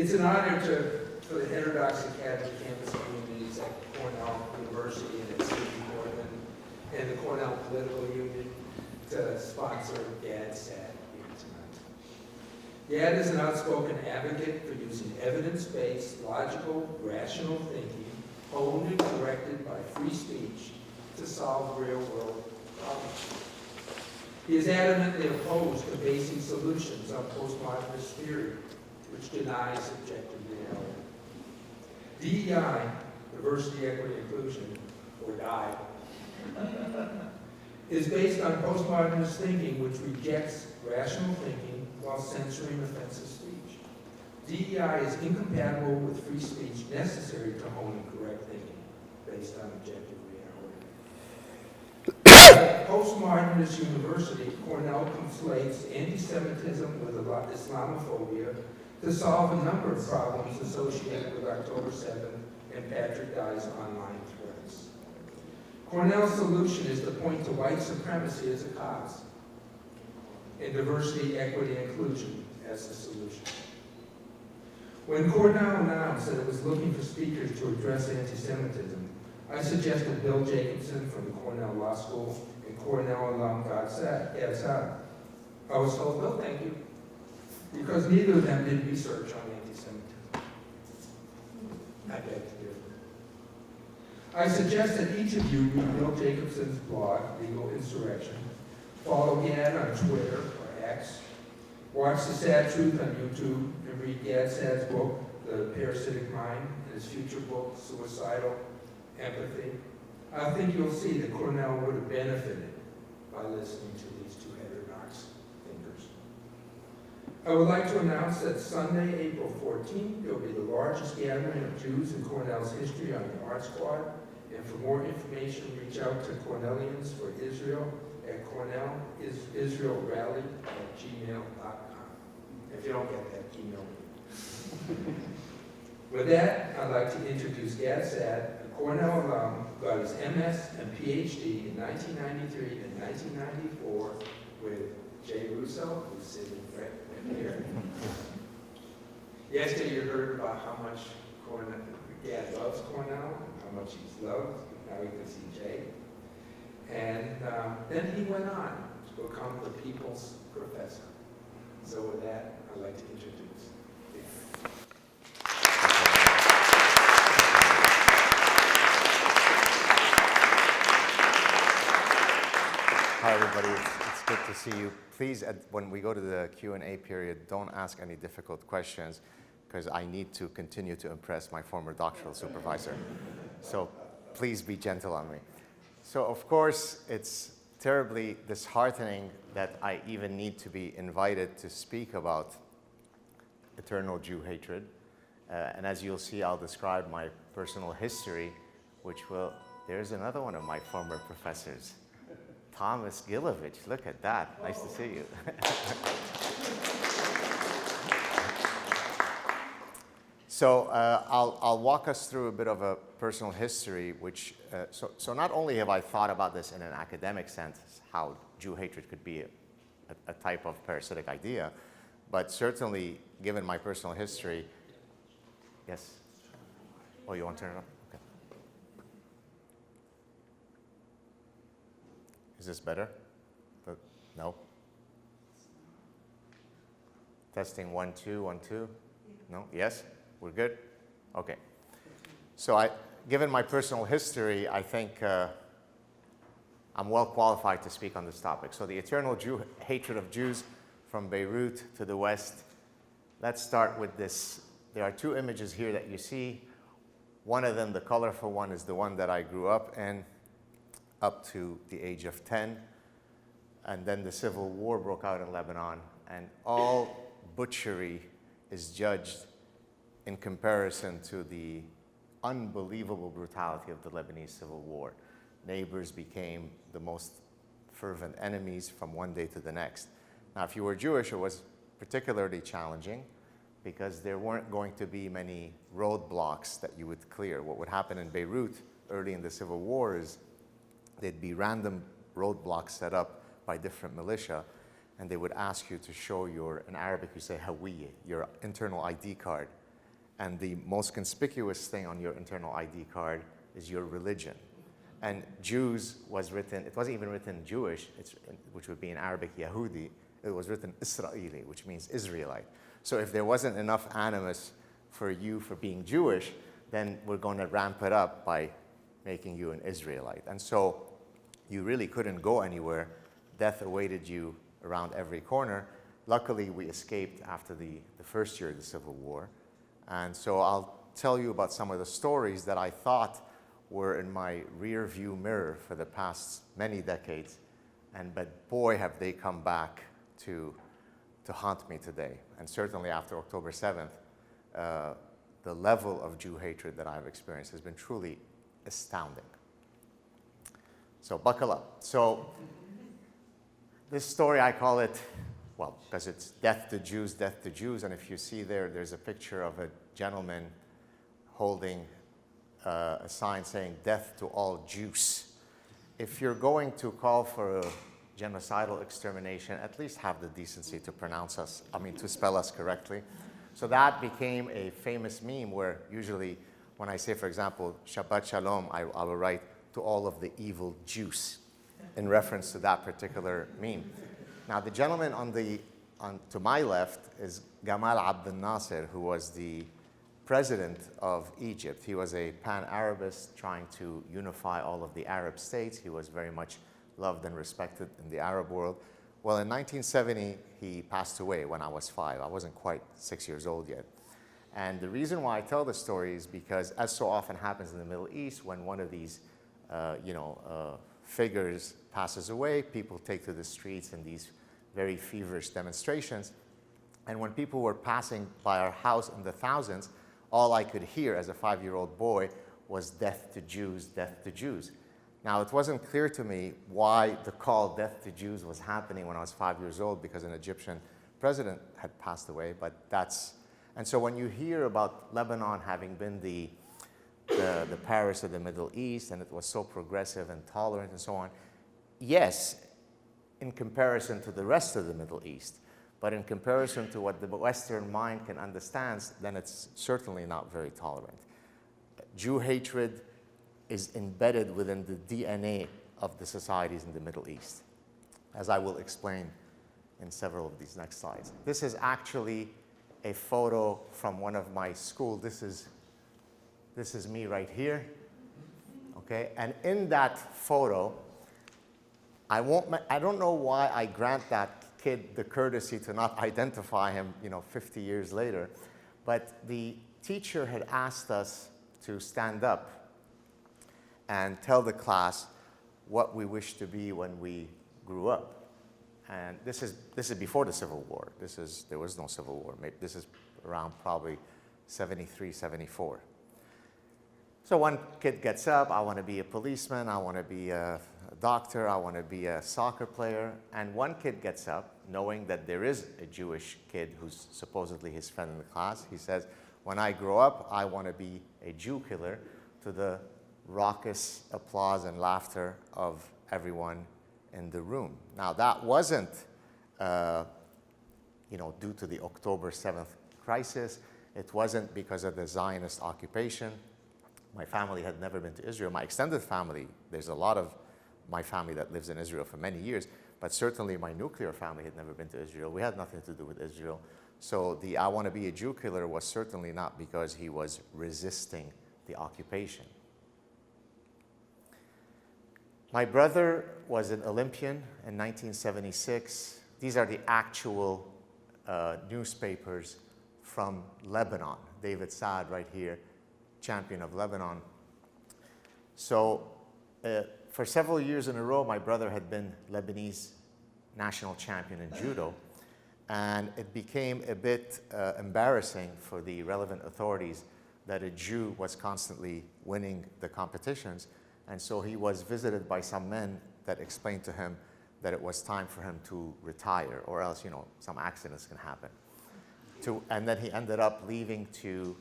It's an honor for the heterodox academic campus communities at Cornell University and its city Northern and the Cornell Political Union to sponsor GAD Saad here tonight. GAD is an outspoken advocate for using evidence-based, logical, rational thinking, honed and corrected by free speech, to solve real-world problems. He is adamantly opposed to basing solutions on postmodernist theory, which denies objective reality. DEI, diversity, equity, inclusion, or DEI, is based on postmodernist thinking which rejects rational thinking while censoring offensive speech. DEI is incompatible with free speech necessary to hone and correct thinking based on objective reality. Postmodernist university, Cornell conflates anti-Semitism with Islamophobia to solve a number of problems associated with October 7th and Patrick Dye's online threats. Cornell's solution is to point to white supremacy as a cause, and diversity, equity, and inclusion as the solution. When Cornell announced that it was looking for speakers to address anti-Semitism, I suggested Bill Jacobson from the Cornell Law School and Cornell alum Saad. I was told, no, thank you, because neither of them did research on anti-Semitism. I beg to differ. I suggest that each of you read Bill Jacobson's blog, Legal Insurrection, follow GAD on Twitter or X, watch the Saad Truth on YouTube, and read Gad Saad's book, The Parasitic Mind, and his future book, Suicidal Empathy. I think you'll see that Cornell would have benefited by listening to these two heterodox thinkers. I would like to announce that Sunday, April 14th, there will be the largest gathering of Jews in Cornell's history on the Art Squad. And for more information, reach out to Cornellians for Israel at cornellisraelrally@gmail.com. If you don't get that, email me. With that, I'd like to introduce Gad Saad, a Cornell alum who got his MS and PhD in 1993 and 1994 with Jay Russo, who's sitting right here. Yesterday you heard about how much Gad loves Cornell, and how much he's loved. Now you can see Jay. And then he went on to become the people's professor. So with that, I'd like to introduce Gad. Hi, everybody. It's good to see you. Please, when we go to the Q&A period, don't ask any difficult questions, because I need to continue to impress my former doctoral supervisor. So please be gentle on me. So, of course, it's terribly disheartening that I even need to be invited to speak about eternal Jew hatred. And as you'll see, I'll describe my personal history, which will, there's another one of my former professors. Thomas Gilovich, look at that. Nice to see you. So I'll walk us through a bit of a personal history, which, so not only have I thought about this in an academic sense, how Jew hatred could be a type of parasitic idea, but certainly given my personal history, yes? Oh, you want to turn it on? Okay. Is this better? No? Testing 1, 2, 1, 2. No? Yes? We're good? Okay. So given my personal history, I think I'm well qualified to speak on this topic. So the eternal hatred of Jews from Beirut to the West. Let's start with this. There are two images here that you see. One of them, the colorful one, is the one that I grew up in up to the age of 10. And then the civil war broke out in Lebanon. And all butchery is judged in comparison to the unbelievable brutality of the Lebanese civil war. Neighbors became the most fervent enemies from one day to the next. Now, if you were Jewish, it was particularly challenging because there weren't going to be many roadblocks that you would clear. What would happen in Beirut early in the civil war is there'd be random roadblocks set up by different militia, and they would ask you to show in Arabic you say Hawiyya, your internal ID card. and the most conspicuous thing on your internal ID card is your religion. And Jews was written, it wasn't even written Jewish, which would be in Arabic Yahudi, it was written Israeli, which means Israelite. So if there wasn't enough animus for you for being Jewish, then we're going to ramp it up by making you an Israelite. And so you really couldn't go anywhere. Death awaited you around every corner. Luckily, we escaped after the first year of the Civil War. And so I'll tell you about some of the stories that I thought were in my rear view mirror for the past many decades. But boy, have they come back to haunt me today. And certainly after October 7th, the level of Jew hatred that I've experienced has been truly astounding. So buckle up. So this story, I call it, well, because it's death to Jews, death to Jews. And if you see there, there's a picture of a gentleman holding a sign saying death to all Jews. If you're going to call for a genocidal extermination, at least have the decency to to spell us correctly. So that became a famous meme where usually when I say, for example, Shabbat Shalom, I will write to all of the evil Jews in reference to that particular meme. Now the gentleman to my left is Gamal Abdel Nasser, who was the president of Egypt. He was a pan-Arabist trying to unify all of the Arab states. He was very much loved and respected in the Arab world. Well, in 1970, he passed away when I was 5. I wasn't quite 6 years old yet. And the reason why I tell this story is because, as so often happens in the Middle East, when one of these figures passes away, people take to the streets in these very feverish demonstrations. And when people were passing by our house in the thousands, all I could hear as a 5-year-old boy was death to Jews, death to Jews. Now, it wasn't clear to me why the call death to Jews was happening when I was 5 years old, because an Egyptian president had passed away, but and so when you hear about Lebanon having been the Paris of the Middle East, and it was so progressive and tolerant and so on, yes, in comparison to the rest of the Middle East, but in comparison to what the Western mind can understand, then it's certainly not very tolerant. Jew hatred is embedded within the DNA of the societies in the Middle East, as I will explain in several of these next slides. This is actually a photo from one of my schools. This is me right here, okay? And in that photo, I don't know why I grant that kid the courtesy to not identify him, 50 years later, but the teacher had asked us to stand up and tell the class what we wish to be when we grew up. And this is before the Civil War. There was no Civil War. Maybe this is around probably 73, 74. So one kid gets up, I want to be a policeman, I want to be a doctor, I want to be a soccer player. And one kid gets up, knowing that there is a Jewish kid who's supposedly his friend in the class. He says, when I grow up, I want to be a Jew killer, to the raucous applause and laughter of everyone in the room. Now, that wasn't due to the October 7th crisis. It wasn't because of the Zionist occupation. My family had never been to Israel. My extended family, there's a lot of my family that lives in Israel for many years, but certainly my nuclear family had never been to Israel. We had nothing to do with Israel. So the I want to be a Jew killer was certainly not because he was resisting the occupation. My brother was an Olympian in 1976. These are the actual newspapers from Lebanon. David Saad right here, champion of Lebanon. So for several years in a row, my brother had been Lebanese national champion in judo. And it became a bit embarrassing for the relevant authorities that a Jew was constantly winning the competitions. And so he was visited by some men that explained to him that it was time for him to retire, or else, some accidents can happen. And then he ended up leaving to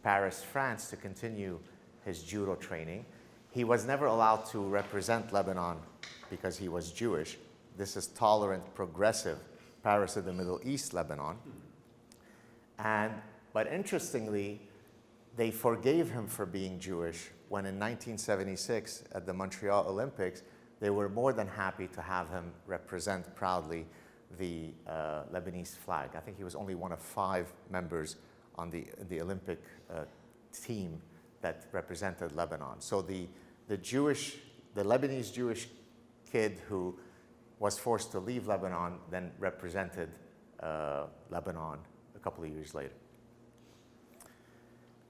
Paris, France, to continue his judo training. He was never allowed to represent Lebanon because he was Jewish. This is tolerant, progressive Paris of the Middle East, Lebanon. But interestingly, they forgave him for being Jewish when in 1976 at the Montreal Olympics, they were more than happy to have him represent proudly the Lebanese flag. I think he was only one of 5 members on the Olympic team that represented Lebanon. So the Lebanese Jewish kid who was forced to leave Lebanon then represented Lebanon a couple of years later.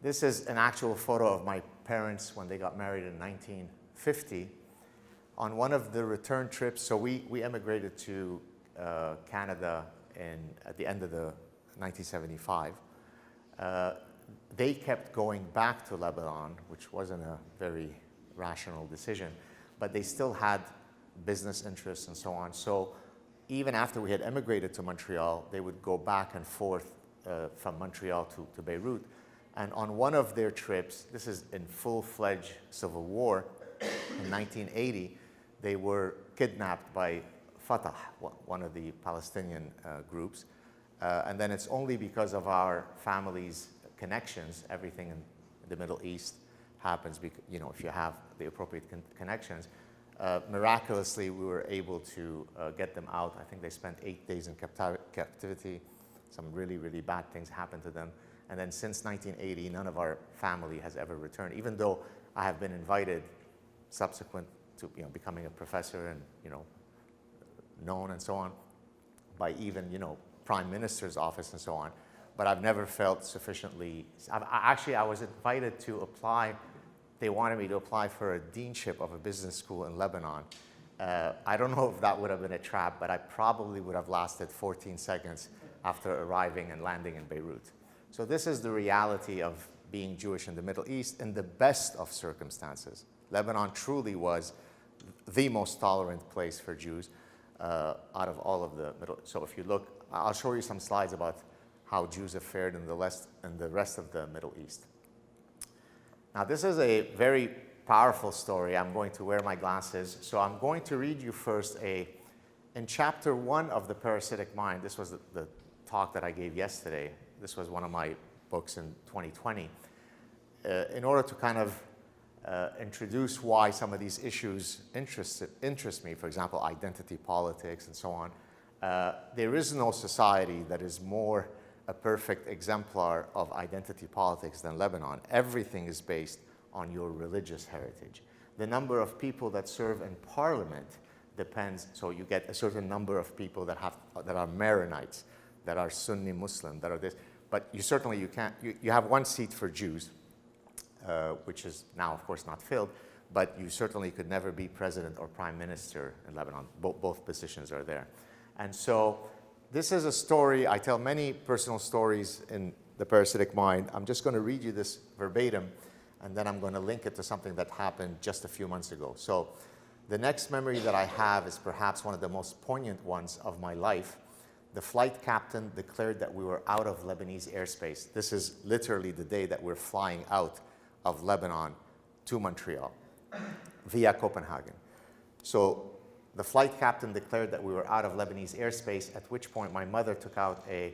This is an actual photo of my parents when they got married in 1950. On one of the return trips, so we emigrated to Canada at the end of the 1975. They kept going back to Lebanon, which wasn't a very rational decision, but they still had business interests and so on. So even after we had emigrated to Montreal, they would go back and forth from Montreal to Beirut. And on one of their trips, this is in full-fledged civil war, in 1980, they were kidnapped by Fatah, one of the Palestinian groups. And then it's only because of our family's connections, everything in the Middle East happens, if you have the appropriate connections. Miraculously, we were able to get them out. I think they spent 8 days in captivity. Some really, really bad things happened to them. And then since 1980, none of our family has ever returned, even though I have been invited subsequent to becoming a professor and known and so on by even Prime Minister's office and so on. But I've never felt sufficiently. I was invited to apply. They wanted me to apply for a deanship of a business school in Lebanon. I don't know if that would have been a trap, but I probably would have lasted 14 seconds after arriving and landing in Beirut. So this is the reality of being Jewish in the Middle East in the best of circumstances. Lebanon truly was the most tolerant place for Jews out of all of the Middle East. So if you look, I'll show you some slides about how Jews have fared in the rest of the Middle East. Now this is a very powerful story. I'm going to wear my glasses. So I'm going to read you first in chapter 1 of The Parasitic Mind. This was the talk that I gave yesterday. This was one of my books in 2020. In order to kind of introduce why some of these issues interest me, for example, identity politics and so on, there is no society that is more a perfect exemplar of identity politics than Lebanon. Everything is based on your religious heritage. The number of people that serve in parliament depends, so you get a certain number of people that are Maronites, that are Sunni Muslim, that are this, but you have one seat for Jews, which is now, of course, not filled, but you certainly could never be president or prime minister in Lebanon. Both positions are there. And so this is a story. I tell many personal stories in The Parasitic Mind. I'm just going to read you this verbatim, and then I'm going to link it to something that happened just a few months ago. So the next memory that I have is perhaps one of the most poignant ones of my life. The flight captain declared that we were out of Lebanese airspace. This is literally the day that we're flying out of Lebanon to Montreal via Copenhagen. So the flight captain declared that we were out of Lebanese airspace, at which point my mother took out a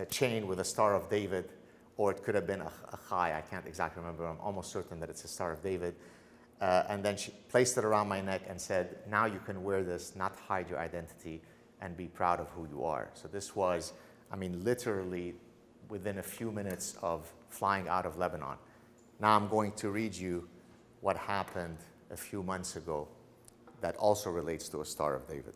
chain with a Star of David, or it could have been a chai. I can't exactly remember. I'm almost certain that it's a Star of David. And then she placed it around my neck and said, now you can wear this, not hide your identity, and be proud of who you are. So this was, literally within a few minutes of flying out of Lebanon. Now I'm going to read you what happened a few months ago that also relates to a Star of David.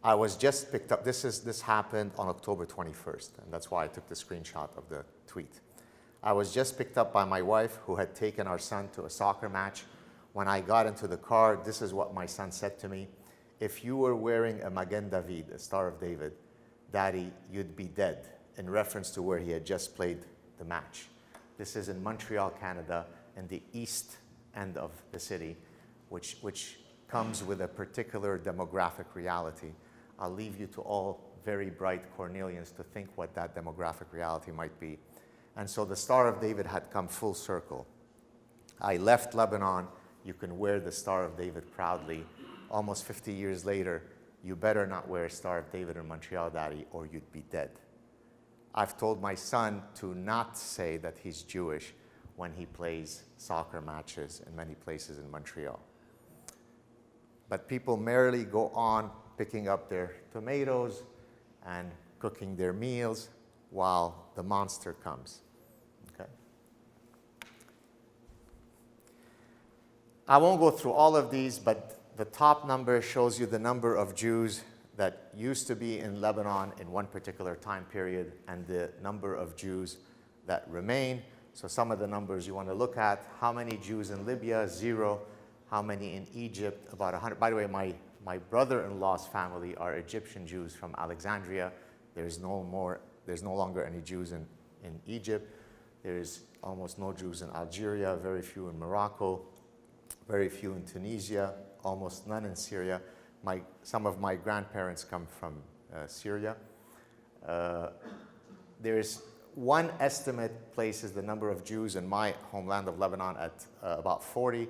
I was just picked up, this happened on October 21st, and that's why I took the screenshot of the tweet. I was just picked up by my wife, who had taken our son to a soccer match. When I got into the car, this is what my son said to me. If you were wearing a Magen David, a Star of David, Daddy, you'd be dead, in reference to where he had just played the match. This is in Montreal, Canada, in the east end of the city, which comes with a particular demographic reality. I'll leave you to all very bright Cornellians to think what that demographic reality might be. And so the Star of David had come full circle. I left Lebanon. You can wear the Star of David proudly. Almost 50 years later, you better not wear a Star of David in Montreal, Daddy, or you'd be dead. I've told my son to not say that he's Jewish when he plays soccer matches in many places in Montreal. But people merely go on picking up their tomatoes and cooking their meals while the monster comes. Okay? I won't go through all of these, but the top number shows you the number of Jews that used to be in Lebanon in one particular time period and the number of Jews that remain. So some of the numbers you want to look at: how many Jews in Libya? 0. How many in Egypt? About 100. By the way, my brother-in-law's family are Egyptian Jews from Alexandria. There's no longer any Jews in Egypt. There's almost no Jews in Algeria, very few in Morocco, very few in Tunisia, almost none in Syria. Some of my grandparents come from Syria. There's one estimate places the number of Jews in my homeland of Lebanon at about 40,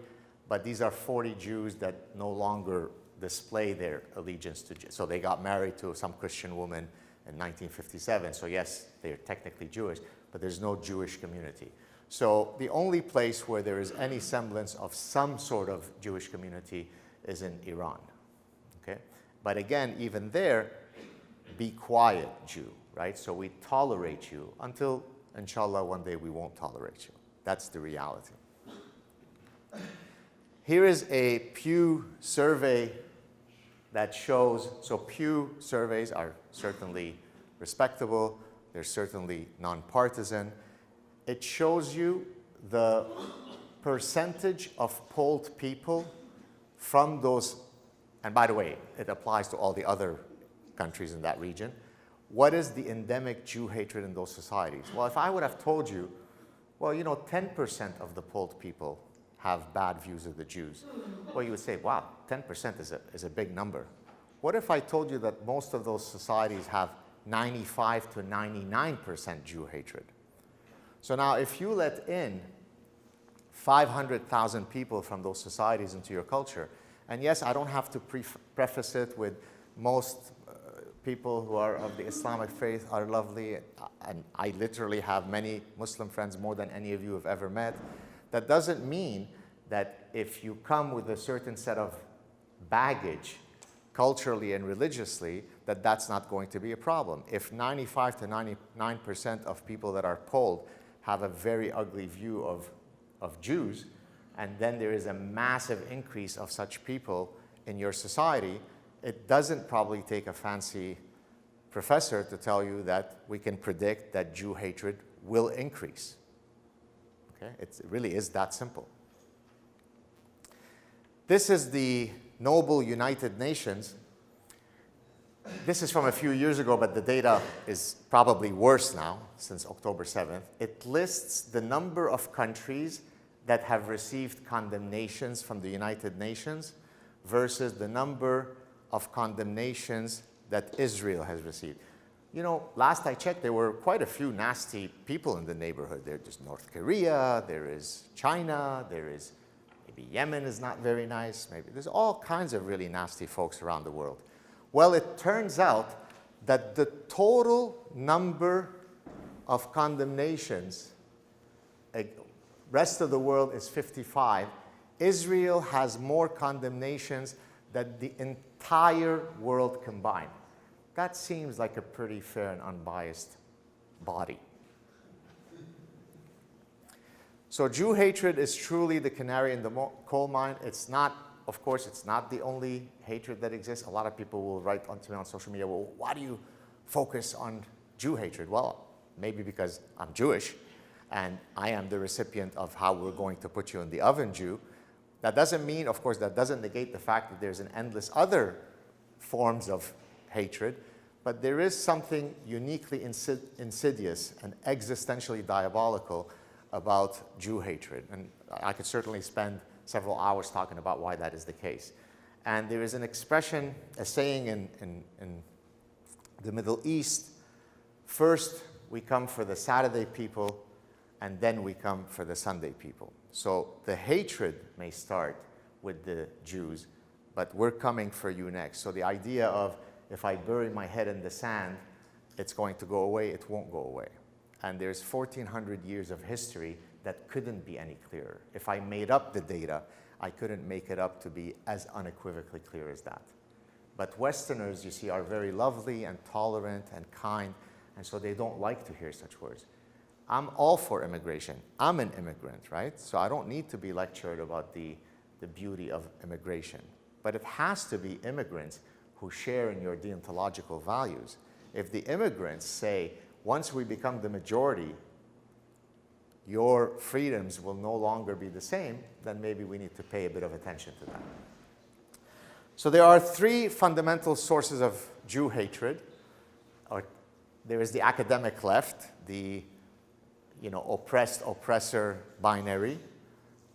but these are 40 Jews that no longer display their allegiance to Jews. So they got married to some Christian woman in 1957. So yes, they're technically Jewish, but there's no Jewish community. So the only place where there is any semblance of some sort of Jewish community is in Iran. Okay? But again, even there, be quiet, Jew, right? So we tolerate you until, inshallah, one day we won't tolerate you. That's the reality. Here is a Pew survey that shows, so Pew surveys are certainly respectable, they're certainly nonpartisan. It shows you the percentage of polled people from those, and by the way, it applies to all the other countries in that region. What is the endemic Jew-hatred in those societies? Well, if I would have told you, well, 10% of the polled people have bad views of the Jews, well, you would say, wow, 10% is a big number. What if I told you that most of those societies have 95 to 99% Jew-hatred? So now if you let in 500,000 people from those societies into your culture, and yes, I don't have to preface it with most people who are of the Islamic faith are lovely, and I literally have many Muslim friends, more than any of you have ever met. That doesn't mean that if you come with a certain set of baggage, culturally and religiously, that that's not going to be a problem. If 95 to 99% of people that are polled have a very ugly view of Jews, and then there is a massive increase of such people in your society, it doesn't probably take a fancy professor to tell you that we can predict that Jew hatred will increase. Okay? It really is that simple. This is the Nobel United Nations. This is from a few years ago, but the data is probably worse now since October 7th. It lists the number of countries that have received condemnations from the United Nations versus the number of condemnations that Israel has received. Last I checked, there were quite a few nasty people in the neighborhood. There's North Korea, there is China, there is maybe Yemen is not very nice. Maybe there's all kinds of really nasty folks around the world. Well, it turns out that the total number of condemnations, rest of the world is 55. Israel has more condemnations than the entire world combined. That seems like a pretty fair and unbiased body. So Jew hatred is truly the canary in the coal mine. It's not, of course, it's not the only hatred that exists. A lot of people will write onto me on social media, well, why do you focus on Jew hatred? Well, maybe because I'm Jewish and I am the recipient of how we're going to put you in the oven, Jew. That doesn't mean, of course, that doesn't negate the fact that there's an endless other forms of hatred, but there is something uniquely insidious and existentially diabolical about Jew hatred. And I could certainly spend several hours talking about why that is the case. And there is an expression, a saying in the Middle East, first we come for the Saturday people, and then we come for the Sunday people. So the hatred may start with the Jews, but we're coming for you next. So the idea of if I bury my head in the sand, it's going to go away, it won't go away. And there's 1,400 years of history that couldn't be any clearer. If I made up the data, I couldn't make it up to be as unequivocally clear as that. But Westerners, you see, are very lovely and tolerant and kind, and so they don't like to hear such words. I'm all for immigration. I'm an immigrant, right? So I don't need to be lectured about the beauty of immigration. But it has to be immigrants who share in your deontological values. If the immigrants say, once we become the majority, your freedoms will no longer be the same, then maybe we need to pay a bit of attention to that. So there are three fundamental sources of Jew hatred. There is the academic left, the oppressed-oppressor binary,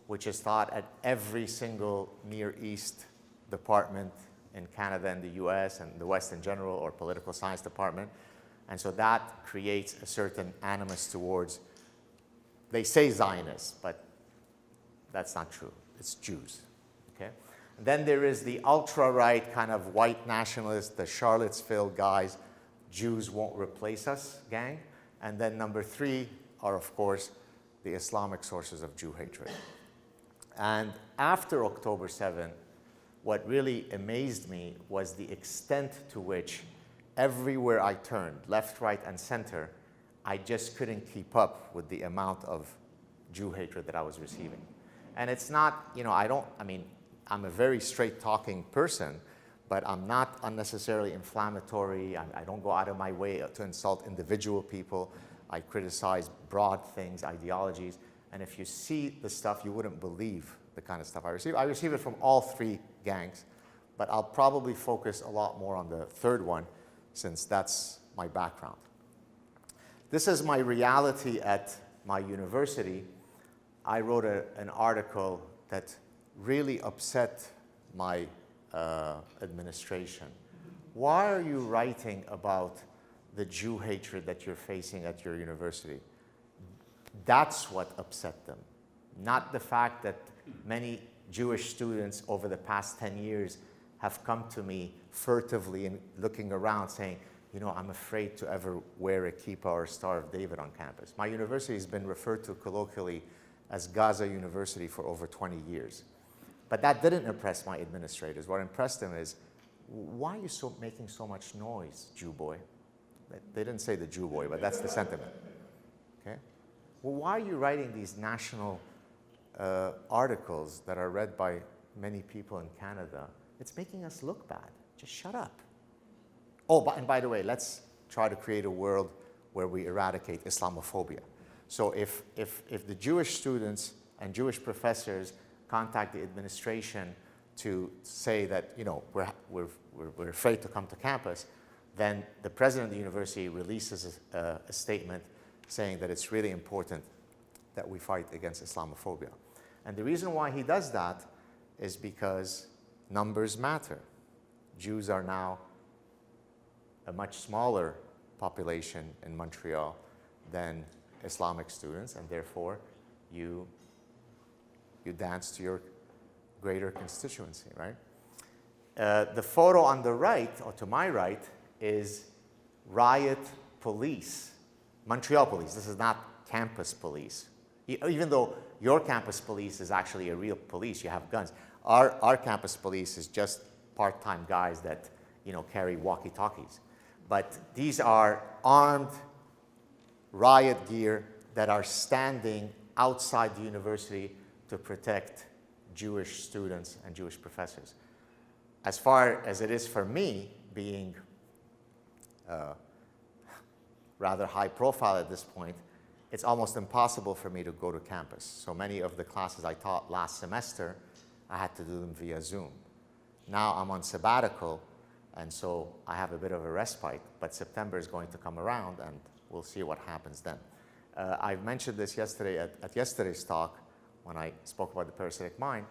which is taught at every single Near East department in Canada and the US and the West in general, or political science department. And so that creates a certain animus towards, they say Zionists, but that's not true. It's Jews, okay? And then there is the ultra-right kind of white nationalist, the Charlottesville guys, Jews won't replace us gang. And then number three are, of course, the Islamic sources of Jew hatred. And after October 7, what really amazed me was the extent to which everywhere I turned, left, right, and center, I just couldn't keep up with the amount of Jew hatred that I was receiving. And it's not, I'm a very straight-talking person, but I'm not unnecessarily inflammatory. I don't go out of my way to insult individual people. I criticize broad things, ideologies. And if you see the stuff, you wouldn't believe the kind of stuff I receive. I receive it from all three gangs, but I'll probably focus a lot more on the third one, since that's my background. This is my reality at my university. I wrote an article that really upset my administration. Why are you writing about the Jew hatred that you're facing at your university? That's what upset them, not the fact that many Jewish students over the past 10 years have come to me furtively and looking around saying, I'm afraid to ever wear a kippah or Star of David on campus. My university has been referred to colloquially as Gaza University for over 20 years. But that didn't impress my administrators. What impressed them is, why are you making so much noise, Jew boy? They didn't say the Jew boy, but that's the sentiment. Okay? Well, why are you writing these national articles that are read by many people in Canada? It's making us look bad. Just shut up. Oh, and by the way, let's try to create a world where we eradicate Islamophobia. So if the Jewish students and Jewish professors contact the administration to say that we're afraid to come to campus, then the president of the university releases a statement saying that it's really important that we fight against Islamophobia. And the reason why he does that is because numbers matter. Jews are now a much smaller population in Montreal than Islamic students, and therefore you dance to your greater constituency, right? The photo on the right, or to my right, is riot police, Montreal police. This is not campus police. Even though your campus police is actually a real police, you have guns. Our campus police is just part-time guys that carry walkie-talkies. But these are armed riot gear that are standing outside the university to protect Jewish students and Jewish professors. As far as it is for me, being rather high profile at this point, it's almost impossible for me to go to campus. So many of the classes I taught last semester, I had to do them via Zoom. Now I'm on sabbatical, and so I have a bit of a respite, but September is going to come around, and we'll see what happens then. I mentioned this yesterday at yesterday's talk when I spoke about the parasitic mind.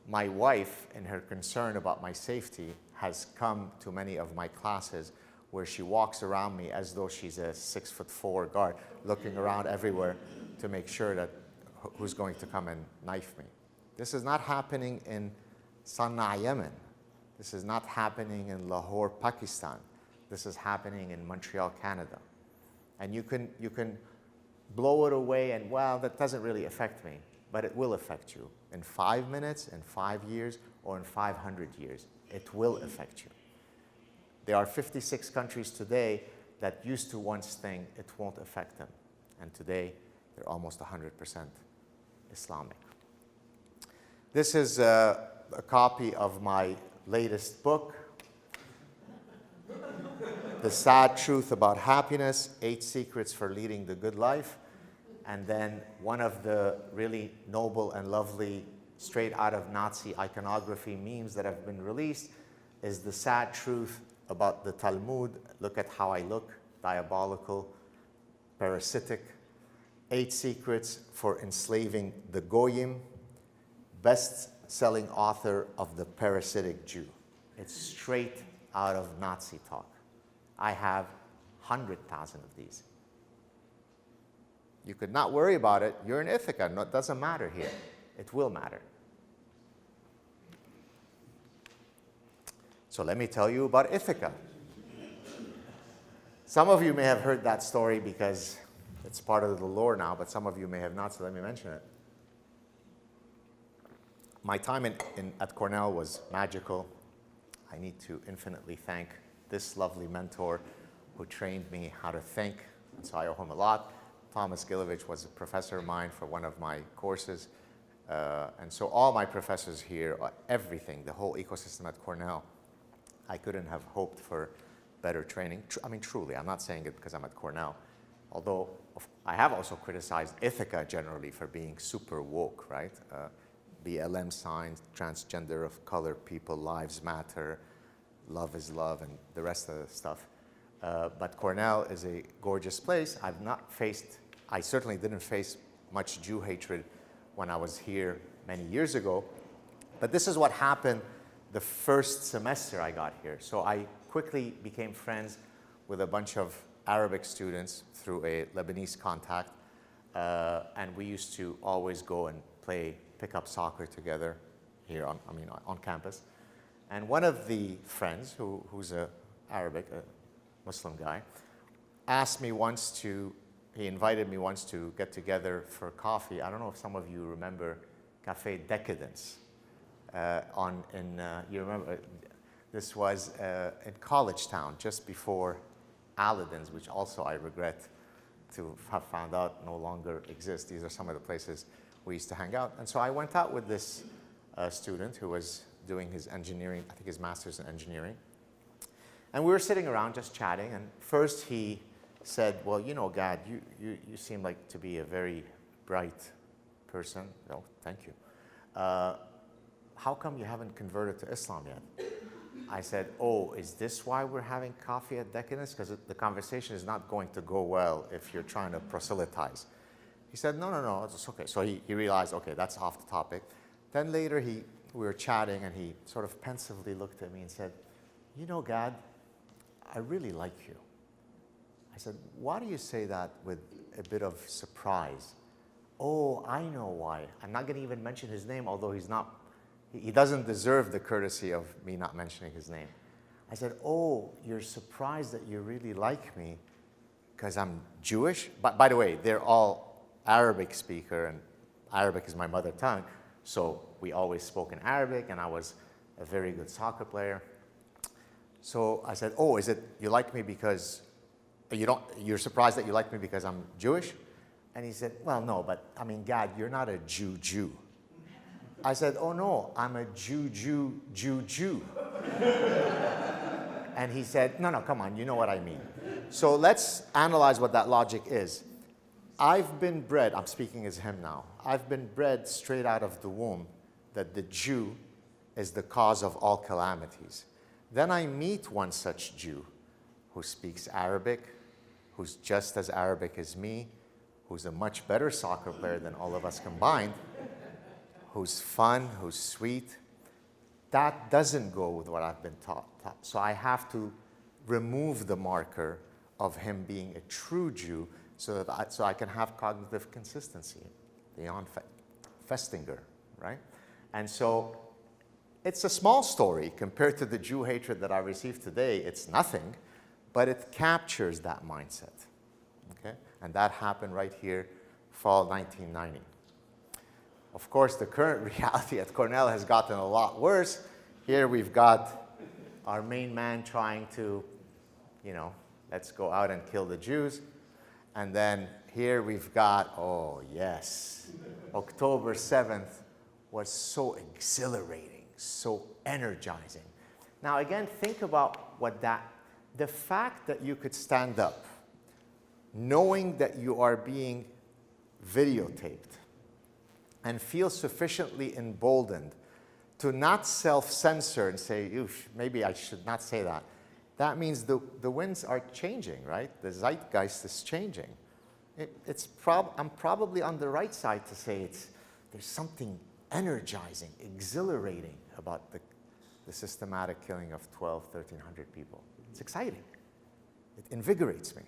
My wife, in her concern about my safety, has come to many of my classes where she walks around me as though she's a 6'4" guard, looking around everywhere to make sure that who's going to come and knife me. This is not happening in Sana'a, Yemen. This is not happening in Lahore, Pakistan. This is happening in Montreal, Canada. And you can blow it away and, well, that doesn't really affect me. But it will affect you in 5 minutes, in 5 years, or in 500 years. It will affect you. There are 56 countries today that used to once think it won't affect them. And today, they're almost 100% Islamic. This is a copy of my latest book, The Saad Truth About Happiness, 8 Secrets for Leading the Good Life. And then one of the really noble and lovely straight out of Nazi iconography memes that have been released is The Sad Truth About the Talmud. Look at how I look, diabolical, parasitic. 8 Secrets for Enslaving the Goyim. Best-selling author of The Parasitic Jew. It's straight out of Nazi talk. I have 100,000 of these. You could not worry about it. You're in Ithaca. No, it doesn't matter here. It will matter. So let me tell you about Ithaca. Some of you may have heard that story because it's part of the lore now, but some of you may have not, so let me mention it. My time at Cornell was magical. I need to infinitely thank this lovely mentor who trained me how to think, and so I owe him a lot. Thomas Gilovich was a professor of mine for one of my courses. And so all my professors here, everything, the whole ecosystem at Cornell, I couldn't have hoped for better training. I mean, truly, I'm not saying it because I'm at Cornell. Although I have also criticized Ithaca generally for being super woke, right? BLM signs, transgender of color people, lives matter, love is love, and the rest of the stuff. But Cornell is a gorgeous place. I certainly didn't face much Jew hatred when I was here many years ago. But this is what happened the first semester I got here. So I quickly became friends with a bunch of Arabic students through a Lebanese contact. And we used to always go and pick up soccer together here on campus. And one of the friends, who's a Arabic, a Muslim guy, he invited me once to get together for coffee. I don't know if some of you remember Café Decadence. You remember, this was in College Town, just before Aladdin's, which also I regret to have found out no longer exists. These are some of the places we used to hang out. And so I went out with this student who was doing his engineering, I think his master's in engineering. And we were sitting around just chatting, and first he said, well, you know, Gad, you seem like to be a very bright person. Oh, thank you. How come you haven't converted to Islam yet? I said, oh, is this why we're having coffee at Decadence? Because the conversation is not going to go well if you're trying to proselytize. He said, no, it's okay. So he realized, okay, that's off the topic. Then later we were chatting, and he sort of pensively looked at me and said, you know, Gad, I really like you. I said, why do you say that with a bit of surprise? Oh, I know why. I'm not going to even mention his name, although he doesn't deserve the courtesy of me not mentioning his name. I said, oh, you're surprised that you really like me because I'm Jewish? But by the way, they're all Arabic speaker, and Arabic is my mother tongue. So we always spoke in Arabic, and I was a very good soccer player. So I said, oh, is it you like me because you're surprised that you like me because I'm Jewish? And he said, well, no, but I mean, Gad, you're not a Jew. I said, oh no, I'm a Jew. And he said, no, come on, you know what I mean. So let's analyze what that logic is. I've been bred, I'm speaking as him now, I've been bred straight out of the womb that the Jew is the cause of all calamities. Then I meet one such Jew who speaks Arabic, who's just as Arabic as me, who's a much better soccer player than all of us combined, who's fun, who's sweet. That doesn't go with what I've been taught. So I have to remove the marker of him being a true Jew so I can have cognitive consistency beyond Festinger, right? And so it's a small story compared to the Jew hatred that I received today. It's nothing, but it captures that mindset, okay? And that happened right here, fall 1990. Of course, the current reality at Cornell has gotten a lot worse. Here we've got our main man trying to, you know, let's go out and kill the Jews. And then here we've got, oh yes, October 7th was so exhilarating, so energizing. Now again, think about what the fact that you could stand up, knowing that you are being videotaped, and feel sufficiently emboldened to not self-censor and say, oof, maybe I should not say that. That means the winds are changing, right? The zeitgeist is changing. I'm probably on the right side to say there's something energizing, exhilarating about the systematic killing of 1,300 people. It's exciting. It invigorates me,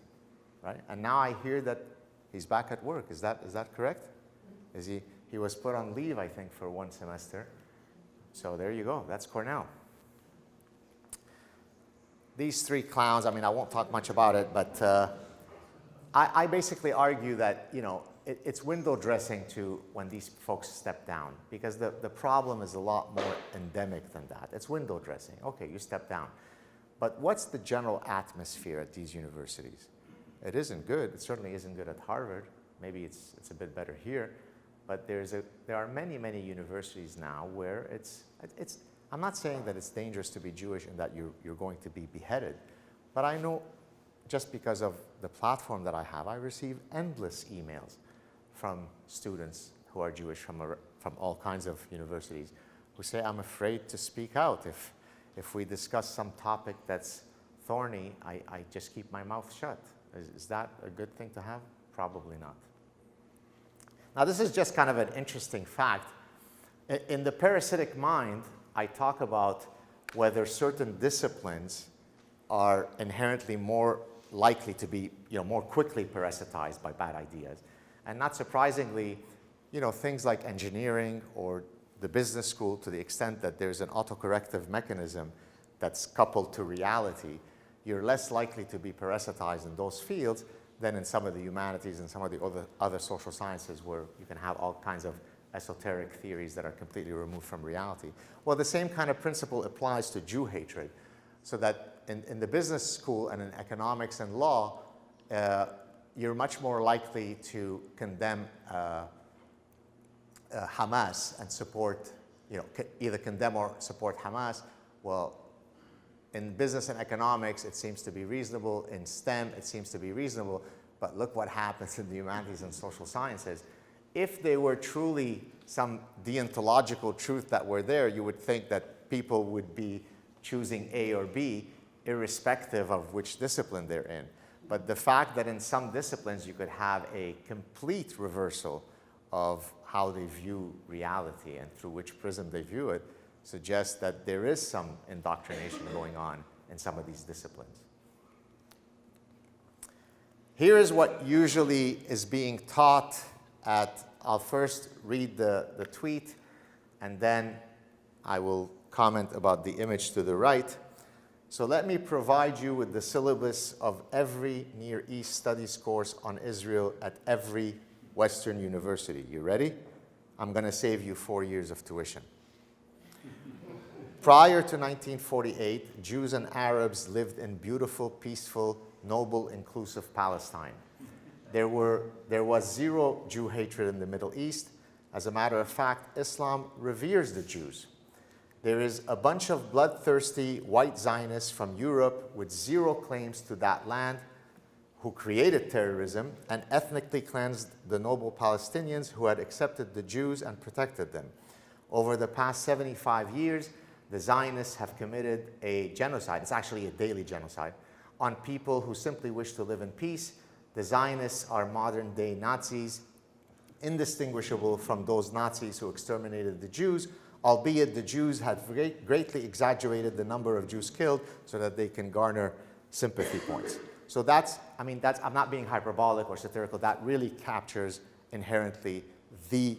right? And now I hear that he's back at work. Is that correct? Is he was put on leave, I think, for 1 semester. So there you go. That's Cornell. These three clowns, I mean, I won't talk much about it, but I basically argue that, you know, it's window dressing to when these folks step down, because the problem is a lot more endemic than that. It's window dressing. Okay, you step down. But what's the general atmosphere at these universities? It isn't good. It certainly isn't good at Harvard. Maybe it's a bit better here. But there are many, many universities now where I'm not saying that it's dangerous to be Jewish and that you're going to be beheaded. But I know, just because of the platform that I have, I receive endless emails from students who are Jewish from all kinds of universities who say, I'm afraid to speak out. If we discuss some topic that's thorny, I just keep my mouth shut. Is that a good thing to have? Probably not. Now, this is just kind of an interesting fact. In the parasitic mind, I talk about whether certain disciplines are inherently more likely to be, more quickly parasitized by bad ideas. And not surprisingly, things like engineering or the business school, to the extent that there's an autocorrective mechanism that's coupled to reality, you're less likely to be parasitized in those fields than in some of the humanities and some of the other social sciences, where you can have all kinds of esoteric theories that are completely removed from reality. Well, the same kind of principle applies to Jew hatred, so that in the business school and in economics and law, you're much more likely to condemn Hamas and support, either condemn or support Hamas. Well, in business and economics, it seems to be reasonable. In STEM, it seems to be reasonable. But look what happens in the humanities and social sciences. If they were truly some deontological truth that were there, you would think that people would be choosing A or B, irrespective of which discipline they're in. But the fact that in some disciplines you could have a complete reversal of how they view reality and through which prism they view it suggests that there is some indoctrination going on in some of these disciplines. Here is what usually is being taught I'll first read the tweet, and then I will comment about the image to the right. So let me provide you with the syllabus of every Near East Studies course on Israel at every Western university. You ready? I'm going to save you 4 years of tuition. Prior to 1948, Jews and Arabs lived in beautiful, peaceful, noble, inclusive Palestine. There was zero Jew hatred in the Middle East. As a matter of fact, Islam reveres the Jews. There is a bunch of bloodthirsty white Zionists from Europe with zero claims to that land who created terrorism and ethnically cleansed the noble Palestinians who had accepted the Jews and protected them. Over the past 75 years, the Zionists have committed a genocide, it's actually a daily genocide, on people who simply wish to live in peace. The Zionists are modern-day Nazis, indistinguishable from those Nazis who exterminated the Jews, albeit the Jews had greatly exaggerated the number of Jews killed so that they can garner sympathy points. So I'm not being hyperbolic or satirical, that really captures inherently the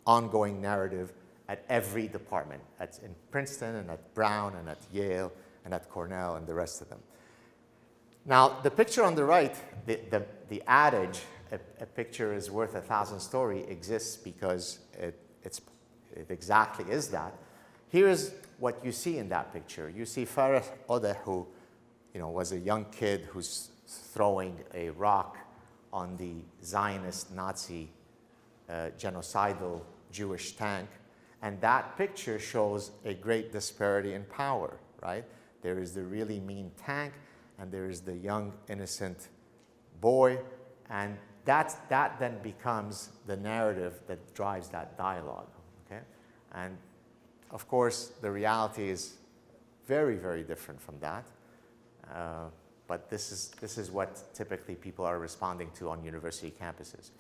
ongoing narrative at every department, in Princeton and at Brown and at Yale and at Cornell and the rest of them. Now, the picture on the right, the adage, a picture is worth 1,000 stories, exists because it exactly is that. Here's what you see in that picture. You see Farah Odeh, who was a young kid who's throwing a rock on the Zionist Nazi genocidal Jewish tank. And that picture shows a great disparity in power, right? There is the really mean tank, and there is the young, innocent boy. And that then becomes the narrative that drives that dialogue, okay? And of course, the reality is very, very different from that. But this is what typically people are responding to on university campuses.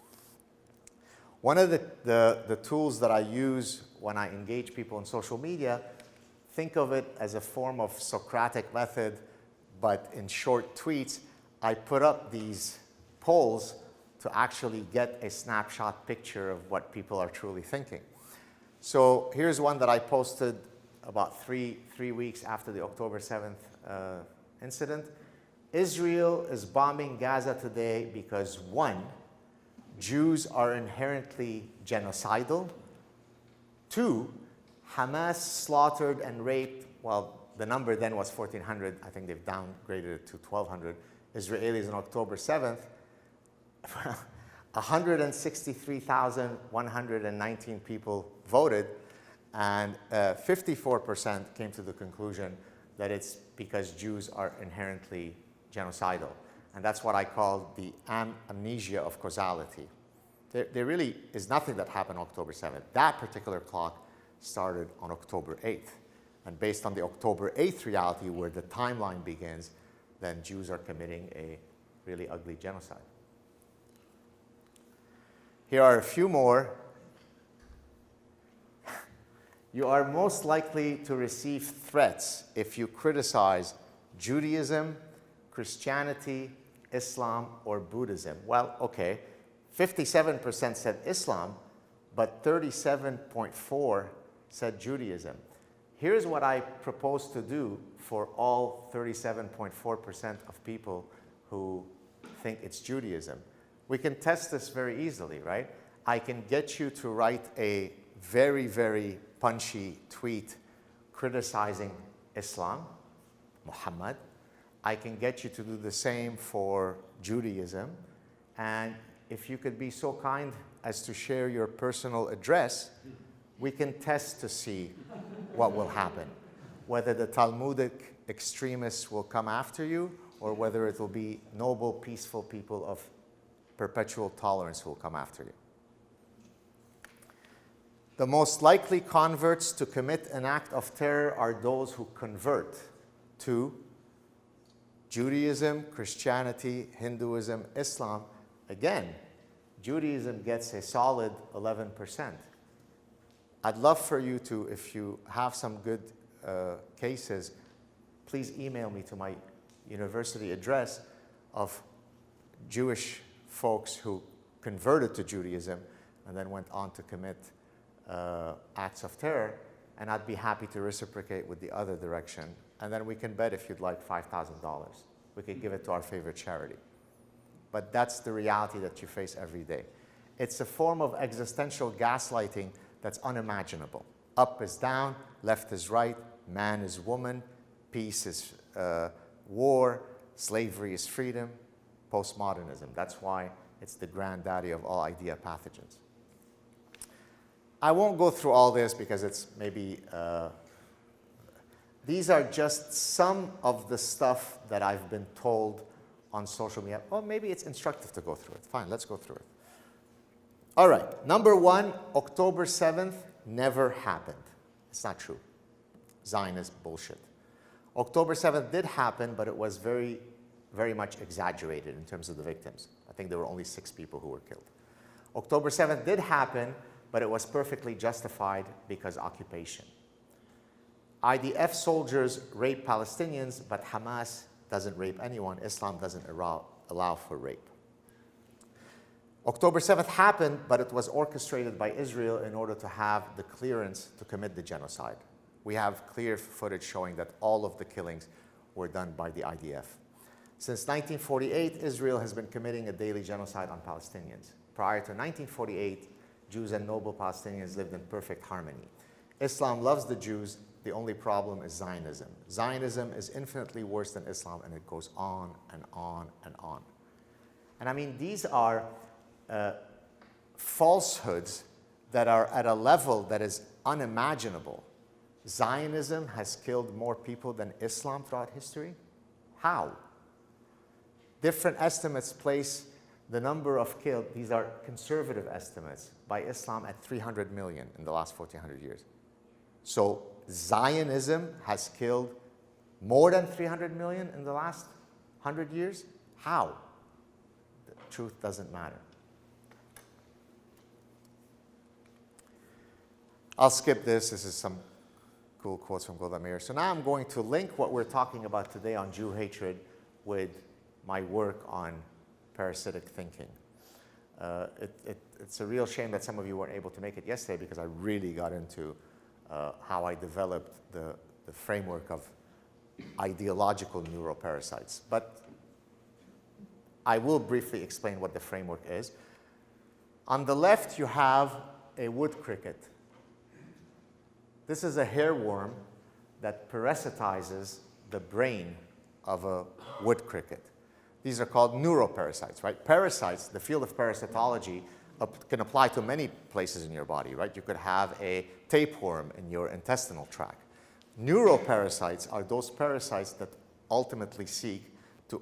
One of the tools that I use when I engage people on social media, think of it as a form of Socratic method, but in short tweets, I put up these polls to actually get a snapshot picture of what people are truly thinking. So here's one that I posted about three weeks after the October 7th incident. Israel is bombing Gaza today because, one, Jews are inherently genocidal. Two, Hamas slaughtered and raped, well, the number then was 1,400. I think they've downgraded it to 1,200 Israelis on October 7th. 163,119 people voted, and 54% came to the conclusion that it's because Jews are inherently genocidal. And that's what I call the amnesia of causality. There really is nothing that happened on October 7th. That particular clock started on October 8th. And based on the October 8th reality, where the timeline begins, then Jews are committing a really ugly genocide. Here are a few more. You are most likely to receive threats if you criticize Judaism, Christianity, Islam, or Buddhism. Well, okay, 57% said Islam, but 37.4% said Judaism. Here's what I propose to do for all 37.4% of people who think it's Judaism. We can test this very easily, right? I can get you to write a very, very punchy tweet criticizing Islam, Muhammad. I can get you to do the same for Judaism. And if you could be so kind as to share your personal address, we can test to see what will happen. Whether the Talmudic extremists will come after you, or whether it will be noble, peaceful people of perpetual tolerance who will come after you. The most likely converts to commit an act of terror are those who convert to Judaism, Christianity, Hinduism, Islam. Again, Judaism gets a solid 11%. I'd love for you to, if you have some good cases, please email me to my university address of Jewish folks who converted to Judaism and then went on to commit acts of terror, and I'd be happy to reciprocate with the other direction. And then we can bet, if you'd like, $5,000. We could give it to our favorite charity. But that's the reality that you face every day. It's a form of existential gaslighting that's unimaginable. Up is down, left is right, man is woman, peace is war, slavery is freedom, postmodernism. That's why it's the granddaddy of all idea pathogens. I won't go through all this because it's maybe, these are just some of the stuff that I've been told on social media. Well, maybe it's instructive to go through it. Fine, let's go through it. All right, number one, October 7th never happened. It's not true. Zionist bullshit. October 7th did happen, but it was very, very much exaggerated in terms of the victims. I think there were only 6 people who were killed. October 7th did happen, but it was perfectly justified because occupation. IDF soldiers rape Palestinians, but Hamas doesn't rape anyone. Islam doesn't allow for rape. October 7th happened, but it was orchestrated by Israel in order to have the clearance to commit the genocide. We have clear footage showing that all of the killings were done by the IDF. Since 1948, Israel has been committing a daily genocide on Palestinians. Prior to 1948, Jews and noble Palestinians lived in perfect harmony. Islam loves the Jews. The only problem is Zionism. Zionism is infinitely worse than Islam, and it goes on and on and on. And I mean, these are falsehoods that are at a level that is unimaginable. Zionism has killed more people than Islam throughout history? How? Different estimates place the number of killed, these are conservative estimates, by Islam at 300 million in the last 1,400 years. So Zionism has killed more than 300 million in the last 100 years? How? The truth doesn't matter. I'll skip this. This is some cool quotes from Golda Meir. So now I'm going to link what we're talking about today on Jew hatred with my work on parasitic thinking. It's a real shame that some of you weren't able to make it yesterday, because I really got into how I developed the framework of ideological neuroparasites. But I will briefly explain what the framework is. On the left, you have a wood cricket. This is a hairworm that parasitizes the brain of a wood cricket. These are called neuroparasites, right? Parasites, the field of parasitology, can apply to many places in your body, right? You could have a tapeworm in your intestinal tract. Neuroparasites are those parasites that ultimately seek to,